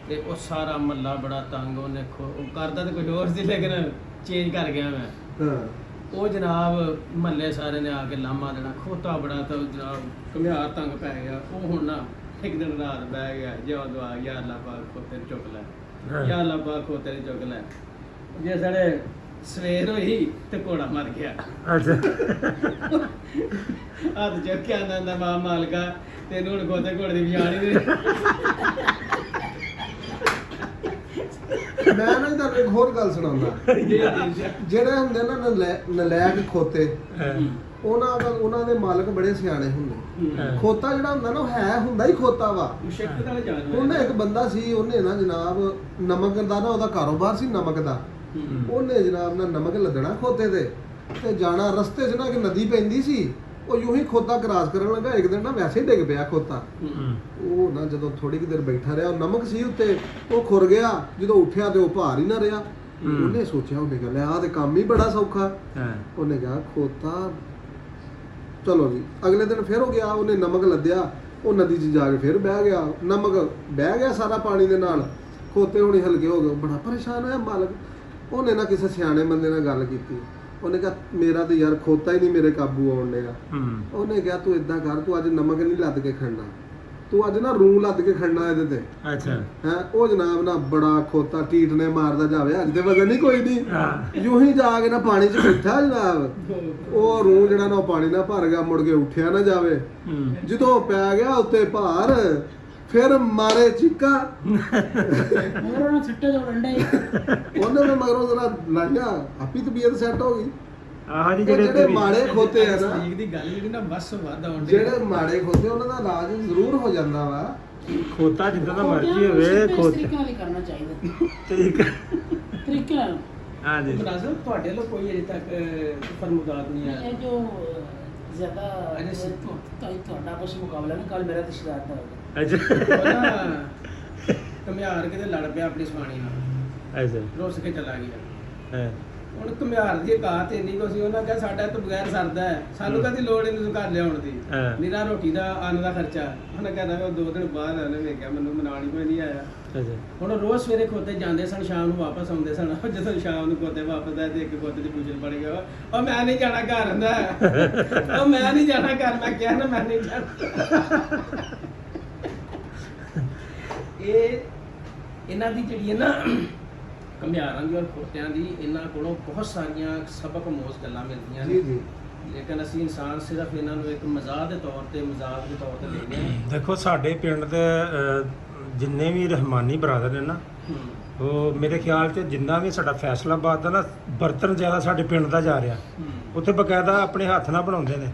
S2: ਤੇ ਉਹ ਸਾਰਾ ਮਹੱਲਾ ਬੜਾ ਤੰਗ। ਉਹਨੇ ਉਹ ਕਰਦਾ ਤੇ ਕੁਝ ਹੋਰ ਸੀ ਲੇਕਿਨ ਚੇਂਜ ਕਰ ਗਿਆ ਮੈਂ।
S3: ਹਾਂ
S2: ਉਹ ਜਨਾਬ ਮਹੱਲੇ ਸਾਰੇ ਨੇ ਆ ਕੇ ਲਾਮਾ ਦੇਣਾ ਖੋਤਾ ਬੜਾ ਤਾਂ ਜਨਾਬ ਕਮਿਆਰ ਤੰਗ ਪੈ ਗਿਆ। ਉਹ ਹੁਣ ਨਾ ਇੱਕ ਦਿਨ ਰਾਤ ਬਹਿ ਗਿਆ ਜਿਉਂ ਦੁਆ ਯਾ ਅੱਲਾ ਪਾਕ ਖੋਤੇ ਨੂੰ ਚੁੱਕ ਲੈ ਯਾ ਅੱਲਾ ਪਾਕ ਖੋਤੇ ਨੂੰ ਚੁੱਕ ਲੈ। ਜੇ ਸਾਡੇ ਸਵੇਰ ਹੋਈ ਤੇ ਘੋੜਾ ਮਰ ਗਿਆ।
S1: ਅੱਛਾ
S2: ਹੱਥ ਚੱਕਿਆ ਨਾ ਮਾਂ ਮਾਲਕਾ ਤੈਨੂੰ ਹੁਣ ਖੋਤੇ ਘੋੜੇ ਦੀ ਪਛਾਣ ਹੀ ਨਹੀਂ।
S3: ਮੈਂ ਨਾ ਤੁਹਾਨੂੰ ਇੱਕ ਹੋਰ ਗੱਲ ਸੁਣਾਉਂਦਾ। ਜਿਹੜੇ ਹੁੰਦੇ ਨਾ ਨਲਾਇਕ ਖੋਤੇ ਉਹਨਾਂ ਦੇ ਮਾਲਕ ਬੜੇ ਸਿਆਣੇ ਹੁੰਦੇ। ਖੋਤਾ ਜਿਹੜਾ ਹੁੰਦਾ ਨਾ ਉਹ ਹੁੰਦਾ ਹੀ ਖੋਤਾ ਵਾ।
S2: ਮੁਸ਼ਕਲ ਨਾਲ ਜਾਣ
S3: ਉਹਨੇ ਇੱਕ ਬੰਦਾ ਸੀ ਉਹਨੇ ਨਾ ਜਨਾਬ ਨਮਕ ਦਾ ਨਾ ਉਹਦਾ ਕਾਰੋਬਾਰ ਸੀ ਨਮਕ ਦਾ। ਉਹਨੇ ਜਨਾਬ ਨਾ ਨਮਕ ਲੱਦਣਾ ਖੋਤੇ ਤੇ ਜਾਣਾ ਰਸਤੇ 'ਚ ਨਾ ਇੱਕ ਨਦੀ ਪੈਂਦੀ ਸੀ। ਉਹ ਯੂੰ ਹੀ ਖੋਤਾ ਕ੍ਰਾਸ ਕਰਨ ਲੱਗਾ ਇੱਕ ਦਿਨ ਨਾ ਵੈਸੇ ਹੀ ਡਿੱਗ ਪਿਆ ਖੋਤਾ। ਉਹ ਨਾ ਜਦੋਂ ਥੋੜੀ ਕਿ ਦੇਰ ਬੈਠਾ ਰਿਹਾ ਉਹ ਨਮਕ ਸੀ ਉੱਤੇ ਉਹ ਖੁਰ ਗਿਆ। ਜਦੋਂ ਉੱਠਿਆ ਤੇ ਉਹ ਭਾਰ ਹੀ ਨਾ ਰਿਹਾ। ਉਹਨੇ ਸੋਚਿਆ ਉਹਨੇ ਕਿਹਾ ਆਹ ਤੇ ਕੰਮ ਹੀ ਬੜਾ ਸੌਖਾ। ਉਹਨੇ ਕਿਹਾ ਖੋਤਾ ਚਲੋ ਜੀ। ਅਗਲੇ ਦਿਨ ਫਿਰ ਉਹ ਗਿਆ ਉਹਨੇ ਨਮਕ ਲੱਦਿਆ ਉਹ ਨਦੀ 'ਚ ਜਾ ਕੇ ਫਿਰ ਬਹਿ ਗਿਆ। ਨਮਕ ਬਹਿ ਗਿਆ ਸਾਰਾ ਪਾਣੀ ਦੇ ਨਾਲ। ਖੋਤੇ ਹੋਣੀ ਹਲਕੇ ਹੋ ਗਏ ਬੜਾ ਪਰੇਸ਼ਾਨ ਹੋਇਆ ਮਾਲਕ। ਉਹਨੇ ਨਾ ਕਿਸੇ ਸਿਆਣੇ ਬੰਦੇ ਨਾਲ ਗੱਲ ਕੀਤੀ। ਉਹਨੇ ਕਿਹਾ ਮੇਰਾ ਤੇ ਯਾਰ ਖੋਤਾ ਹੀ ਨਹੀਂ ਮੇਰੇ ਕਾਬੂ ਆਉਣ ਡਿਆ। ਉਹਨੇ ਕਿਹਾ ਤੂੰ ਇਦਾਂ ਕਰ ਤੂੰ ਅੱਜ ਨਮਕ ਨਹੀਂ ਲੱਦ ਕੇ ਖੜਨਾ ਤੂੰ ਅੱਜ ਨਾ ਰੂੰ ਲੱਦ ਕੇ ਖੜਨਾ ਇਹਦੇ ਤੇ।
S1: ਅੱਛਾ
S3: ਹੈ ਉਹ ਜਨਾਬ ਨਾ ਬੜਾ ਖੋਤਾ ਟੀਟ ਨੇ ਮਾਰਦਾ ਜਾਵੇ ਅੱਜ ਤੇ ਵਜਨ ਨਹੀਂ ਕੋਈ ਨਹੀਂ। ਯੂੰ ਹੀ ਜਾ ਕੇ ਨਾ ਪਾਣੀ 'ਚ ਬੈਠਾ ਜਨਾਬ ਉਹ ਰੂੰ ਜਿਹੜਾ ਨਾ ਉਹ ਪਾਣੀ ਨਾਲ ਭਰ ਗਿਆ ਮੁੜ ਕੇ ਉੱਠਿਆ ਨਾ ਜਾਵੇ। ਜਦੋਂ ਪੈ ਗਿਆ ਉੱਤੇ ਭਾਰ ਫਿਰ ਮਾਰੇ ਚੀਕਾ।
S4: ਹੋਰ ਉਹਨਾਂ ਛੱਟੇ ਤੋਂ ਡੰਡੇ
S3: ਉਹਨੇ ਵੀ ਮਗਰੋਂ ਜਰਾ ਲਾਇਆ ਆਪੀ ਤਬੀਅਤ ਸੈੱਟ ਹੋ ਗਈ।
S1: ਆਹ ਜੀ
S3: ਜਿਹੜੇ ਮਾੜੇ ਖੋਤੇ ਆ ਨਾ
S2: ਦੀ ਗੱਲ ਜਿਹੜੀ ਨਾ ਬਸ ਵੱਧ ਆਉਣ
S3: ਜਿਹੜੇ ਮਾੜੇ ਖੋਤੇ ਉਹਨਾਂ ਦਾ ਇਲਾਜ ਜ਼ਰੂਰ ਹੋ ਜਾਂਦਾ ਵਾ।
S1: ਖੋਤਾ ਜਿੱਦਾਂ ਦਾ ਮਰਜ਼ੀ ਹੋਵੇ ਖੋਤਾ
S4: ਤਰੀਕੇ ਨਾਲ ਹੀ ਕਰਨਾ ਚਾਹੀਦਾ।
S1: ਠੀਕ
S4: ਤਰੀਕੇ ਨਾਲ
S1: ਹਾਂ ਜੀ
S2: ਮੁਲਾਜ਼ਮ ਤੁਹਾਡੇ ਵੱਲੋਂ ਕੋਈ ਅਜੇ ਤੱਕ ਫਰਮਾਦਾਤ ਨਹੀਂ ਆਇਆ।
S4: ਇਹ ਜੋ ਜ਼ਿਆਦਾ ਤੁਹਾਡਾ ਕੁਛ ਮੁਕਾਬਲਾ ਨਹੀਂ ਕੱਲ ਮੇਰਾ ਰਿਸ਼ਤੇਦਾਰ ਦਾ ਹੋਗਾ।
S1: ਅੱਛਾ
S2: ਕਮਿਆਰ ਕਿਤੇ ਲੜ ਪਿਆ ਆਪਣੀ ਸਵਾਣੀ ਨਾਲ
S1: ਅੱਛਾ
S2: ਰੁੱਸ ਕੇ ਚਲਾ ਗਿਆ।
S1: ਹਾਂ
S2: ਹੁਣ ਘੁਮਿਆਰ ਦੀ ਔਕਾਤ ਇੰਨੀ ਕੁ ਸੀ ਉਹਨਾਂ ਕਿਹਾ ਸਾਡਾ ਤੋਂ ਬਗੈਰ ਸਰਦਾ ਹੈ ਸਾਨੂੰ ਕਦੀ ਲੋੜ ਇਹਨੂੰ ਘਰ ਲਿਆਉਣ ਦੀ ਨਿਰਾ ਰੋਟੀ ਦਾ ਅੰਨ ਦਾ ਖਰਚਾ। ਉਹਨੇ ਕਹਿੰਦਾ ਉਹ 2 ਦਿਨ ਬਾਅਦ ਉਹਨੇ ਵੇਖਿਆ ਮੈਨੂੰ ਮਨਾਉਣ ਹੀ ਕੋਈ ਨਹੀਂ ਆਇਆ।
S1: ਅੱਛਾ
S2: ਹੁਣ ਰੋਜ਼ ਸਵੇਰੇ ਖੋਤੇ ਜਾਂਦੇ ਸਨ ਸ਼ਾਮ ਨੂੰ ਵਾਪਸ ਆਉਂਦੇ ਸਨ। ਜਦੋਂ ਸ਼ਾਮ ਨੂੰ ਖੋਤੇ ਵਾਪਸ ਆਏ ਤੇ ਇੱਕ ਖੋਤੇ ਦੀ ਪੁੱਛਣ ਪੜ ਗਿਆ ਉਹ ਮੈਂ ਨਹੀਂ ਜਾਣਾ ਘਰ ਹੁੰਦਾ ਉਹ ਮੈਂ ਨਹੀਂ ਜਾਣਾ ਘਰ। ਮੈਂ ਕਿਹਾ ਨਾ ਮੈਂ ਨਹੀਂ ਜਾਣਾ। ਇਹਨਾਂ ਦੀ ਜਿਹੜੀ ਹੈ ਨਾ ਘੁਮਿਆਰਾਂ ਦੀ ਔਰ ਖੋਤਿਆਂ ਦੀ ਇਹਨਾਂ ਕੋਲੋਂ ਬਹੁਤ ਸਾਰੀਆਂ ਸਬਕ ਮੋਸ ਗੱਲਾਂ ਮਿਲਦੀਆਂ ਨੇ।
S3: ਜੀ
S2: ਲੇਕਿਨ ਅਸੀਂ ਇਨਸਾਨ ਸਿਰਫ ਇਹਨਾਂ ਨੂੰ ਇੱਕ ਮਜ਼ਾਕ ਦੇ ਤੌਰ ਤੇ ਲੈਂਦੇ ਹਾਂ।
S1: ਦੇਖੋ ਸਾਡੇ ਪਿੰਡ ਦੇ ਜਿੰਨੇ ਵੀ ਰਹਿਮਾਨੀ ਬਰਾਦਰ ਨੇ ਨਾ ਉਹ ਮੇਰੇ ਖਿਆਲ 'ਚ ਜਿੰਨਾ ਵੀ ਸਾਡਾ ਫੈਸਲਾਬਾਦ ਦਾ ਨਾ ਬਰਤਨ ਜ਼ਿਆਦਾ ਸਾਡੇ ਪਿੰਡ ਦਾ ਜਾ ਰਿਹਾ। ਉੱਥੇ ਬਕਾਇਦਾ ਆਪਣੇ ਹੱਥ ਨਾਲ ਬਣਾਉਂਦੇ ਨੇ।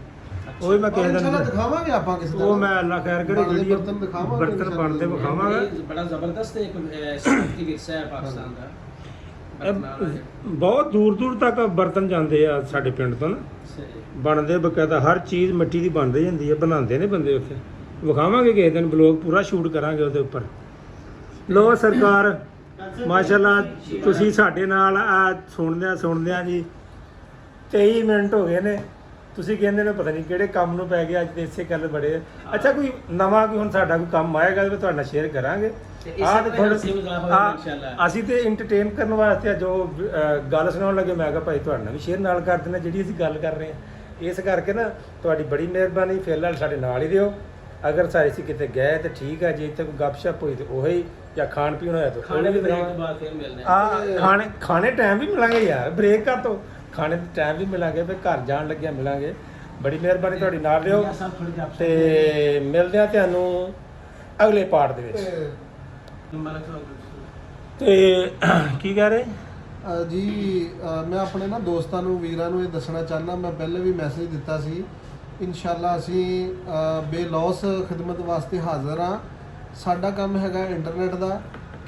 S1: ਉਹ ਵੀ ਮੈਂ ਕਿਸੇ ਦਿਨ
S3: ਦਿਖਾਵਾਂਗੇ ਆਪਾਂ ਕਿਸੇ
S1: ਉਹ ਮੈਂ ਅੱਲਾ ਖੈਰ ਕਰੇ ਜਿਹੜੀ ਬਰਤਨ ਬਣਦੇ ਵਿਖਾਵਾਂਗਾ।
S2: ਇਹ ਬੜਾ ਜ਼ਬਰਦਸਤ ਇੱਕ ਸੰਸਕ੍ਰਿਤੀ ਵਿਰਸਾ ਹੈ ਪਾਕਿਸਤਾਨ ਦਾ।
S1: ਬਹੁਤ ਦੂਰ ਦੂਰ ਤੱਕ ਬਰਤਨ ਜਾਂਦੇ ਆ ਸਾਡੇ ਪਿੰਡ ਤੋਂ ਨਾ ਬਣਦੇ ਬਕਾਇਦਾ ਹਰ ਚੀਜ਼ ਮਿੱਟੀ ਦੀ ਬਣਦੀ ਜਾਂਦੀ ਹੈ ਬਣਾਉਂਦੇ ਨੇ ਬੰਦੇ ਉੱਥੇ। ਵਿਖਾਵਾਂਗੇ ਕਿਸੇ ਦਿਨ ਬਲੌਗ ਪੂਰਾ ਸ਼ੂਟ ਕਰਾਂਗੇ ਉਹਦੇ ਉੱਪਰ। ਲੋ ਸਰਕਾਰ ਮਾਸ਼ਾਅੱਲਾ ਤੁਸੀਂ ਸਾਡੇ ਨਾਲ ਆ ਸੁਣਦਿਆਂ ਜੀ 23 ਮਿੰਟ ਹੋ ਗਏ ਨੇ। ਤੁਸੀਂ ਕਹਿੰਦੇ ਨੇ ਪਤਾ ਨਹੀਂ ਕਿਹੜੇ ਕੰਮ ਨੂੰ ਪੈ ਗਏ ਅੱਜ ਤੇ ਇਸੇ ਗੱਲ ਬੜੇ। ਅੱਛਾ ਕੋਈ ਨਵਾਂ ਕੋਈ ਹੁਣ ਸਾਡਾ ਕੋਈ ਕੰਮ ਆਏਗਾ ਤੇ ਤੁਹਾਡੇ ਨਾਲ ਸ਼ੇਅਰ ਕਰਾਂਗੇ। ਅਸੀਂ ਤੇ ਐਂਟਰਟੇਨ ਕਰਨ ਵਾਸਤੇ ਜੋ ਗੱਲ ਸੁਣਾਉਣ ਲੱਗੇ ਮੈਂ ਕਿਹਾ ਭਾਈ ਤੁਹਾਡੇ ਨਾਲ ਵੀ ਸ਼ੇਅਰ ਨਾਲ ਕਰ ਦਿੰਦੇ ਜਿਹੜੀ ਅਸੀਂ ਗੱਲ ਕਰ ਰਹੇ ਹਾਂ। ਇਸ ਕਰਕੇ ਨਾ ਤੁਹਾਡੀ ਬੜੀ ਮਿਹਰਬਾਨੀ। ਫਿਲਹਾਲ ਸਾਡੇ ਨਾਲ ਹੀ ਦਿਓ। ਅਗਰ ਸਾਰੇ ਅਸੀਂ ਕਿਤੇ ਗਏ ਤੇ ਠੀਕ ਹੈ। ਜੇ ਇੱਥੇ ਕੋਈ ਗੱਪਸ਼ਪ ਹੋਈ ਤੇ ਉਹੀ ਜਾਂ ਖਾਣ ਪੀਣ ਹੋਇਆ ਤਾਂ
S2: ਖਾਣੇ ਦੇ ਬਾਅਦ ਫਿਰ ਮਿਲਦੇ ਆ।
S1: ਖਾਣੇ ਟਾਈਮ ਵੀ ਮਿਲਾਂਗੇ ਯਾਰ ਬ੍ਰੇਕ ਕਰ ਤੋਂ ਖਾਣੇ ਦੇ ਟਾਈਮ ਵੀ ਮਿਲਾਂਗੇ ਫਿਰ ਘਰ ਜਾਣ ਲੱਗਿਆ ਮਿਲਾਂਗੇ। ਬੜੀ ਮਿਹਰਬਾਨੀ ਤੁਹਾਡੀ ਨਾਲ ਦਿਓ ਤੇ ਮਿਲਦੇ ਆ ਤੁਹਾਨੂੰ ਅਗਲੇ ਪਾਰਟ ਦੇ ਵਿੱਚ। ਤੇ ਕੀ ਕਹਿ ਰਹੇ
S3: ਜੀ ਮੈਂ ਆਪਣੇ ਨਾ ਦੋਸਤਾਂ ਨੂੰ ਵੀਰਾਂ ਨੂੰ ਇਹ ਦੱਸਣਾ ਚਾਹੁੰਦਾ। ਮੈਂ ਪਹਿਲੇ ਵੀ ਮੈਸੇਜ ਦਿੱਤਾ ਸੀ ਇਨਸ਼ਾਅੱਲਾ ਅਸੀਂ ਬੇਲੌਸ ਖਿਦਮਤ ਵਾਸਤੇ ਹਾਜ਼ਰ ਹਾਂ। ਸਾਡਾ ਕੰਮ ਹੈਗਾ ਇੰਟਰਨੈਟ ਦਾ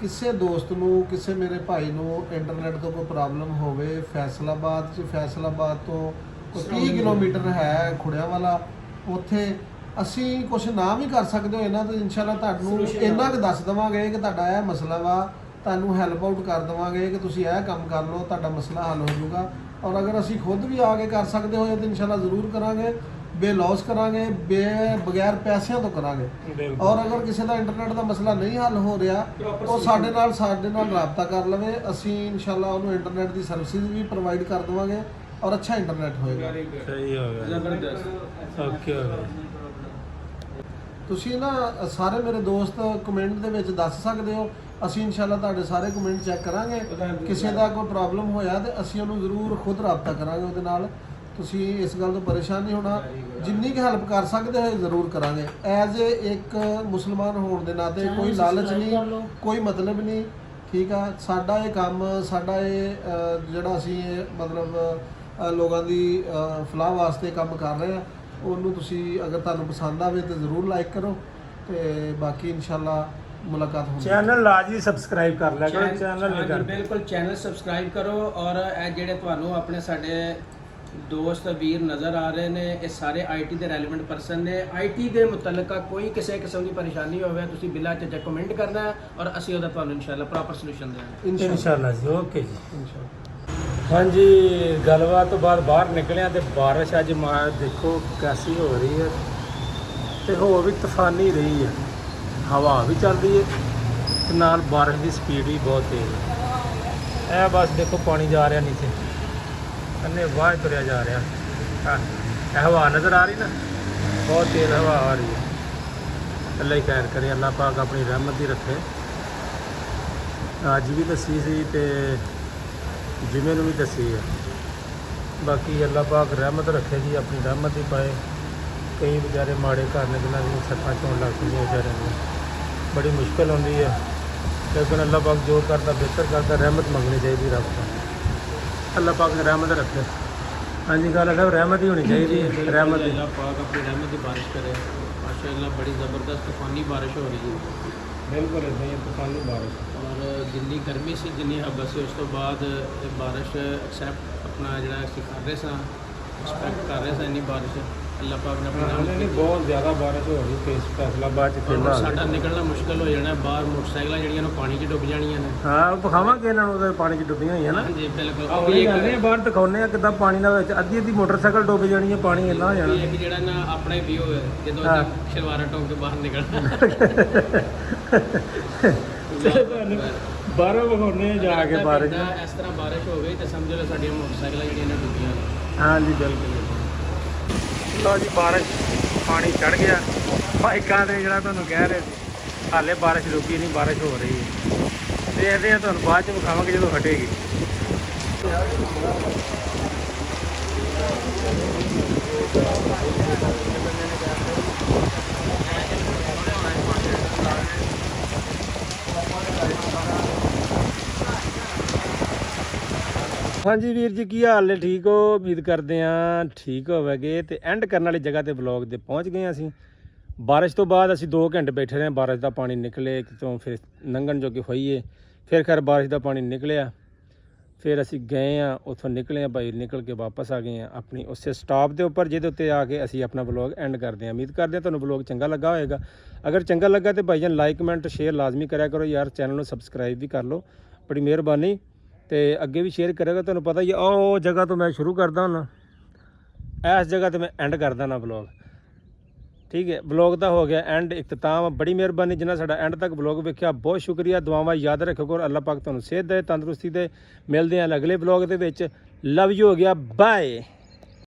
S3: ਕਿਸੇ ਦੋਸਤ ਨੂੰ, ਕਿਸੇ ਮੇਰੇ ਭਾਈ ਨੂੰ ਇੰਟਰਨੈਟ ਤੋਂ ਕੋਈ ਪ੍ਰੋਬਲਮ ਹੋਵੇ, ਫੈਸਲਾਬਾਦ ਤੋਂ ਕੋਈ 30 ਕਿਲੋਮੀਟਰ ਹੈ ਖੁੜਿਆਂ ਵਾਲਾ, ਉੱਥੇ ਅਸੀਂ ਕੁਝ ਨਾ ਵੀ ਕਰ ਸਕਦੇ ਹੋ ਇਹਨਾਂ ਤੋਂ ਇਨਸ਼ਾਅੱਲਾ ਤੁਹਾਨੂੰ ਇੰਨਾ ਕੁ ਦੱਸ ਦੇਵਾਂਗੇ ਕਿ ਤੁਹਾਡਾ ਇਹ ਮਸਲਾ ਵਾ, ਤੁਹਾਨੂੰ ਹੈਲਪ ਆਊਟ ਕਰ ਦੇਵਾਂਗੇ ਕਿ ਤੁਸੀਂ ਇਹ ਕੰਮ ਕਰ ਲਓ, ਤੁਹਾਡਾ ਮਸਲਾ ਹੱਲ ਹੋ ਜਾਊਗਾ। ਔਰ ਅਗਰ ਅਸੀਂ ਖੁਦ ਵੀ ਆ ਕੇ ਕਰ ਸਕਦੇ ਹੋਏ ਤਾਂ ਇਨਸ਼ਾਅੱਲਾ ਜ਼ਰੂਰ ਕਰਾਂਗੇ, ਬੇਲੌਸ ਕਰਾਂਗੇ, ਬਗੈਰ ਪੈਸਿਆਂ ਤੋਂ ਕਰਾਂਗੇ। ਔਰ ਅਗਰ ਕਿਸੇ ਦਾ ਇੰਟਰਨੈਟ ਦਾ ਮਸਲਾ ਨਹੀਂ ਹੱਲ ਹੋ ਰਿਹਾ, ਉਹ ਸਾਡੇ ਨਾਲ ਰਾਬਤਾ ਕਰ ਲਵੇ, ਅਸੀਂ ਇਨਸ਼ਾਅੱਲਾ ਉਹਨੂੰ ਇੰਟਰਨੈਟ ਦੀ ਸਰਵਿਸਿਜ਼ ਵੀ ਪ੍ਰੋਵਾਈਡ ਕਰ ਦੇਵਾਂਗੇ ਔਰ ਅੱਛਾ ਇੰਟਰਨੈਟ ਹੋਏਗਾ।
S1: ਸਹੀ ਹੋ ਗਿਆ,
S2: ਜ਼ਬਰਦਸਤ।
S1: ਓਕੇ ਹੋ ਗਿਆ।
S3: ਤੁਸੀਂ ਨਾ ਸਾਰੇ ਮੇਰੇ ਦੋਸਤ ਕਮੈਂਟ ਦੇ ਵਿੱਚ ਦੱਸ ਸਕਦੇ ਹੋ, ਅਸੀਂ ਇਨਸ਼ਾਅੱਲਾ ਤੁਹਾਡੇ ਸਾਰੇ ਕਮੈਂਟ ਚੈੱਕ ਕਰਾਂਗੇ। ਕਿਸੇ ਦਾ ਕੋਈ ਪ੍ਰੋਬਲਮ ਹੋਇਆ ਤੇ ਅਸੀਂ ਉਹਨੂੰ ਜ਼ਰੂਰ ਖੁਦ ਰਾਬਤਾ ਕਰਾਂਗੇ ਉਹਦੇ ਨਾਲ। ਤੁਸੀਂ ਇਸ ਗੱਲ ਤੋਂ ਪਰੇਸ਼ਾਨ ਨਹੀਂ ਹੋਣਾ, ਜਿੰਨੀ ਕੁ ਹੈਲਪ ਕਰ ਸਕਦੇ ਹੋਏ ਜ਼ਰੂਰ ਕਰਾਂਗੇ। ਐਜ਼ ਇੱਕ ਮੁਸਲਮਾਨ ਹੋਣ ਦੇ ਨਾਤੇ ਕੋਈ ਲਾਲਚ ਨਹੀਂ, ਕੋਈ ਮਤਲਬ ਨਹੀਂ, ਠੀਕ ਆ। ਸਾਡਾ ਇਹ ਕੰਮ, ਸਾਡਾ ਇਹ ਜਿਹੜਾ ਅਸੀਂ ਮਤਲਬ ਲੋਕਾਂ ਦੀ ਫਲਾਹ ਵਾਸਤੇ ਕੰਮ ਕਰ ਰਹੇ ਆ, ਉਹਨੂੰ ਤੁਸੀਂ ਅਗਰ ਤੁਹਾਨੂੰ ਪਸੰਦ ਆਵੇ ਤਾਂ ਜ਼ਰੂਰ ਲਾਈਕ ਕਰੋ ਤੇ ਬਾਕੀ ਇਨਸ਼ਾਅੱਲਾ ਮੁਲਾਕਾਤ ਹੋਣੀ।
S1: ਚੈਨਲ ਲਾਜ਼ਮੀ ਸਬਸਕ੍ਰਾਈਬ ਕਰ ਲਿਆ ਕਰੋ, ਚੈਨਲ ਨਹੀਂ ਕਰਦੇ।
S2: ਬਿਲਕੁਲ ਚੈਨਲ ਸਬਸਕ੍ਰਾਈਬ ਕਰੋ। ਔਰ ਇਹ ਜਿਹੜੇ ਤੁਹਾਨੂੰ ਆਪਣੇ ਸਾਡੇ ਦੋਸਤ ਵੀਰ ਨਜ਼ਰ ਆ ਰਹੇ ਨੇ, ਇਹ ਸਾਰੇ ਆਈਟੀ ਦੇ ਰੈਲੇਵੈਂਟ ਪਰਸਨ ਨੇ। ਆਈਟੀ ਦੇ ਮੁਤਲਕਾ ਕੋਈ ਕਿਸੇ ਕਿਸਮ ਦੀ ਪਰੇਸ਼ਾਨੀ ਹੋਵੇ, ਤੁਸੀਂ ਬਿਲਾ ਝਿਜਕ ਕਮੈਂਟ ਕਰਨਾ ਹੈ ਔਰ ਅਸੀਂ ਉਹਦਾ ਤੁਹਾਨੂੰ ਇਨਸ਼ਾਅੱਲਾ ਪ੍ਰੋਪਰ ਸੋਲੂਸ਼ਨ ਦੇਵਾਂਗੇ।
S1: ਇਨਸ਼ਾਅੱਲਾ ਜੀ, ਓਕੇ ਜੀ।
S3: ਇਨਸ਼ਾਅੱਲਾ।
S1: ਹਾਂਜੀ, ਗੱਲਬਾਤ ਤੋਂ ਬਾਅਦ ਬਾਹਰ ਨਿਕਲਿਆ ਤੇ ਬਾਰਿਸ਼ ਅੱਜ ਦੇਖੋ ਕੈਸੀ ਹੋ ਰਹੀ ਹੈ ਤੇ ਹੋ ਵੀ ਤੂਫਾਨੀ ਰਹੀ ਹੈ, ਹਵਾ ਵੀ ਚੱਲ ਰਹੀ ਹੈ ਤੇ ਨਾਲ ਬਾਰਿਸ਼ ਦੀ ਸਪੀਡ ਵੀ ਬਹੁਤ ਤੇਜ਼ ਹੈ। ਇਹ ਬਸ ਦੇਖੋ ਪਾਣੀ ਜਾ ਰਿਹਾ ਨੀਚੇ, ਅੰਨੇ ਵਾਹ ਤੁਰਿਆ ਜਾ ਰਿਹਾ। ਇਹ ਹਵਾ ਨਜ਼ਰ ਆ ਰਹੀ ਨਾ, ਬਹੁਤ ਤੇਜ਼ ਹਵਾ ਆ ਰਹੀ ਹੈ। ਅੱਲਾ ਹੀ ਖੈਰ ਕਰੇ, ਅੱਲਾ ਪਾਕ ਆਪਣੀ ਰਹਿਮਤ ਹੀ ਰੱਖੇ। ਅੱਜ ਵੀ ਦੱਸੀ ਸੀ ਤੇ ਜਿਵੇਂ ਨੂੰ ਵੀ ਦੱਸੀ ਹੈ। ਬਾਕੀ ਅੱਲਾ ਪਾਕ ਰਹਿਮਤ ਰੱਖੇ ਜੀ, ਆਪਣੀ ਰਹਿਮਤ ਹੀ ਪਾਏ। ਕਈ ਵਿਚਾਰੇ ਮਾੜੇ ਘਰ ਨੇ ਜਿਨ੍ਹਾਂ ਦੀਆਂ ਛੱਤਾਂ ਚੋਣ ਲੱਗ ਪਈਆਂ, ਵਿਚਾਰਿਆਂ ਨੂੰ ਬੜੀ ਮੁਸ਼ਕਿਲ ਆਉਂਦੀ ਹੈ, ਲੇਕਿਨ ਅੱਲਾ ਪਾਕ ਜੋ ਕਰਦਾ ਬਿਹਤਰ ਕਰਦਾ। ਰਹਿਮਤ ਮੰਗਣੀ ਚਾਹੀਦੀ ਰੱਬ ਤੋਂ, ਅੱਲਾ ਪਾਕ ਨੇ ਰਹਿਮਤ ਰੱਖੇ। ਹਾਂਜੀ, ਗੱਲ ਹੈ ਰਹਿਮਤ ਹੀ ਹੋਣੀ ਚਾਹੀਦੀ ਹੈ, ਰਹਿਮਤ ਦੀ।
S2: ਅੱਲਾ ਪਾਕ ਆਪਣੀ ਰਹਿਮਤ ਦੀ ਬਾਰਿਸ਼ ਕਰੇ। ਮਾਸ਼ਾਅੱਲਾ ਬੜੀ ਜ਼ਬਰਦਸਤ ਤੂਫਾਨੀ ਬਾਰਿਸ਼ ਹੋ ਰਹੀ ਹੈ।
S1: ਬਿਲਕੁਲ ਇੱਦਾਂ ਹੀ ਤੂਫਾਨੀ ਬਾਰਿਸ਼।
S2: ਔਰ ਜਿੰਨੀ ਗਰਮੀ ਸੀ, ਜਿੰਨੀ ਹਵਾ ਸੀ, ਉਸ ਤੋਂ ਬਾਅਦ ਇਹ ਬਾਰਿਸ਼ ਐਕਸੈਪਟ ਆਪਣਾ ਜਿਹੜਾ ਅਸੀਂ ਕਰ ਰਹੇ ਸਾਂ, ਐਕਸਪੈਕਟ ਕਰ ਰਹੇ ਸਾਂ ਇੰਨੀ ਬਾਰਿਸ਼। ਅੱਲਾ ਪਾਕ ਨੇ ਆਪਣੀ ਰਹਿਮਤ
S1: ਨਹੀਂ, ਬਹੁਤ ਜ਼ਿਆਦਾ ਬਾਰਿਸ਼ ਹੋ ਰਹੀ ਫੇਸ ਫੈਸਲਾਬਾਦ ਚ ਖੇਲਾ
S2: ਸਾਡਾ ਨਿਕਲਣਾ ਮੁਸ਼ਕਲ ਹੋ ਜਾਣਾ। ਬਾਹਰ ਮੋਟਰਸਾਈਕਲਾਂ ਜਿਹੜੀਆਂ ਨੂੰ ਪਾਣੀ 'ਚ ਡੁੱਬ ਜਾਣੀਆਂ ਨੇ।
S1: ਹਾਂ, ਵਿਖਾਵਾਂਗੇ ਇਹਨਾਂ ਨੂੰ, ਉਹਦੇ ਪਾਣੀ 'ਚ ਡੁੱਬੀਆਂ ਹੋਈਆਂ ਨਾ।
S2: ਹਾਂਜੀ ਬਿਲਕੁਲ।
S1: ਉਹੀ ਜਾਂਦੇ ਆ ਬਾਹਰ, ਦਿਖਾਉਂਦੇ ਆ ਕਿੱਦਾਂ ਪਾਣੀ ਦੇ ਵਿੱਚ ਅੱਧੀ ਮੋਟਰਸਾਈਕਲ ਡੁੱਬ ਜਾਣੀ ਹੈ, ਪਾਣੀ ਇੰਨਾ ਹੋ ਜਾਣਾ।
S2: ਇੱਕ ਜਿਹੜਾ ਨਾ ਆਪਣਾ ਹੀ ਵਿਊ ਹੈ ਜਦੋਂ
S1: ਹਾਂ।
S2: ਸ਼ਲਵਾਰਾਂ ਟੋਕ ਕੇ ਬਾਹਰ ਨਿਕਲਣਾ।
S1: ਬਾਹਰੋਂ ਵਿਖਾਉਂਦੇ ਆ ਜਾ ਕੇ ਬਾਰਿਸ਼।
S2: ਇਸ ਤਰ੍ਹਾਂ ਬਾਰਿਸ਼ ਹੋ ਗਈ ਤੇ ਸਮਝ ਲਓ ਸਾਡੀਆਂ ਮੋਟਰਸਾਈਕਲਾਂ ਜਿਹੜੀਆਂ ਨੇ ਡੁੱਬੀਆਂ ਨੇ।
S1: ਹਾਂਜੀ ਬਿਲਕੁਲ। ਲਓ ਜੀ, ਬਾਰਿਸ਼ ਪਾਣੀ ਚੜ ਗਿਆ ਬਾਈਕਾਂ ਤੇ, ਜਿਹੜਾ ਤੁਹਾਨੂੰ ਕਹਿ ਰਹੇ ਸੀ। ਹਾਲੇ ਬਾਰਿਸ਼ ਰੁਕੀ ਨਹੀਂ, ਬਾਰਿਸ਼ ਹੋ ਰਹੀ ਹੈ। ਦੇਖਦੇ ਆ, ਤੁਹਾਨੂੰ ਬਾਅਦ ਚ ਵਿਖਾਵਾਂਗੇ ਜਦੋਂ ਹਟੇਗੀ। ਹਾਂਜੀ ਵੀਰ ਜੀ, ਕੀ ਹਾਲ ਨੇ? ਠੀਕ ਹੋ? ਉਮੀਦ ਕਰਦੇ ਹਾਂ ਠੀਕ ਹੋਵੇਗੇ। ਤੇ ਐਂਡ ਕਰਨ ਵਾਲੀ ਜਗ੍ਹਾ ਤੇ ਵਲੌਗ ਦੇ ਪਹੁੰਚ ਗਏ ਅਸੀਂ। ਬਾਰਿਸ਼ ਤੋਂ ਬਾਅਦ ਅਸੀਂ 2 ਘੰਟੇ ਬੈਠੇ ਰਹੇ, ਬਾਰਿਸ਼ ਦਾ ਪਾਣੀ ਨਿਕਲੇ ਕਿਤੋਂ, ਫਿਰ ਲੰਘਣ ਜੋਗੇ ਹੋਈਏ। ਫਿਰ ਖੈਰ ਬਾਰਿਸ਼ ਦਾ ਪਾਣੀ ਨਿਕਲਿਆ, ਫਿਰ ਅਸੀਂ ਗਏ ਆ, ਉੱਥੋਂ ਨਿਕਲੇ ਆ ਭਾਈ, ਨਿਕਲ ਕੇ ਵਾਪਸ ਆ ਗਏ ਆ ਆਪਣੀ ਉਸੇ ਸਟਾਪ ਦੇ ਉੱਪਰ, ਜਿਹਦੇ ਉੱਤੇ ਆ ਕੇ ਅਸੀਂ ਆਪਣਾ ਵਲੌਗ ਐਂਡ ਕਰਦੇ ਹਾਂ। ਉਮੀਦ ਕਰਦੇ ਹਾਂ ਤੁਹਾਨੂੰ ਵਲੌਗ ਚੰਗਾ ਲੱਗਾ ਹੋਏਗਾ। ਅਗਰ ਚੰਗਾ ਲੱਗਾ ਤੇ ਭਾਈਜਾਨ ਲਾਈਕ ਕਮੈਂਟ ਸ਼ੇਅਰ ਲਾਜ਼ਮੀ ਕਰਿਆ ਕਰੋ ਯਾਰ। ਚੈਨਲ ਨੂੰ ਸਬਸਕ੍ਰਾਈਬ ਵੀ ਕਰ ਲਓ, ਬੜੀ ਮਿਹਰਬਾਨੀ। ਤੇ ਅੱਗੇ ਵੀ ਸ਼ੇਅਰ ਕਰੇਗਾ। ਤੁਹਾਨੂੰ ਪਤਾ ਹੀ ਆ, ਉਹ ਜਗ੍ਹਾ ਤੋਂ ਮੈਂ ਸ਼ੁਰੂ ਕਰਦਾ ਹੁੰਦਾ, ਇਸ ਜਗ੍ਹਾ ਤੇ ਮੈਂ ਐਂਡ ਕਰਦਾ ਨਾ ਵਲੌਗ। ਠੀਕ ਹੈ, ਵਲੌਗ ਦਾ ਹੋ ਗਿਆ ਐਂਡ ਇਖਤਤਾਮ। ਬੜੀ ਮਿਹਰਬਾਨੀ ਜਿਨ੍ਹਾਂ ਸਾਡਾ ਐਂਡ ਤੱਕ ਵਲੌਗ ਵੇਖਿਆ, ਬਹੁਤ ਸ਼ੁਕਰੀਆ। ਦੁਆਵਾਂ ਯਾਦ ਰੱਖੋ ਕਰੋ, ਅੱਲਾਹ ਪਾਕ ਤੁਹਾਨੂੰ ਸਿਹਤ ਦੇ, ਤੰਦਰੁਸਤੀ ਦੇ। ਮਿਲਦੇ ਹਾਂ ਅਗਲੇ ਵਲੌਗ ਦੇ ਵਿੱਚ। ਲਵ ਯੂ ਹੋ ਗਿਆ, ਬਾਏ।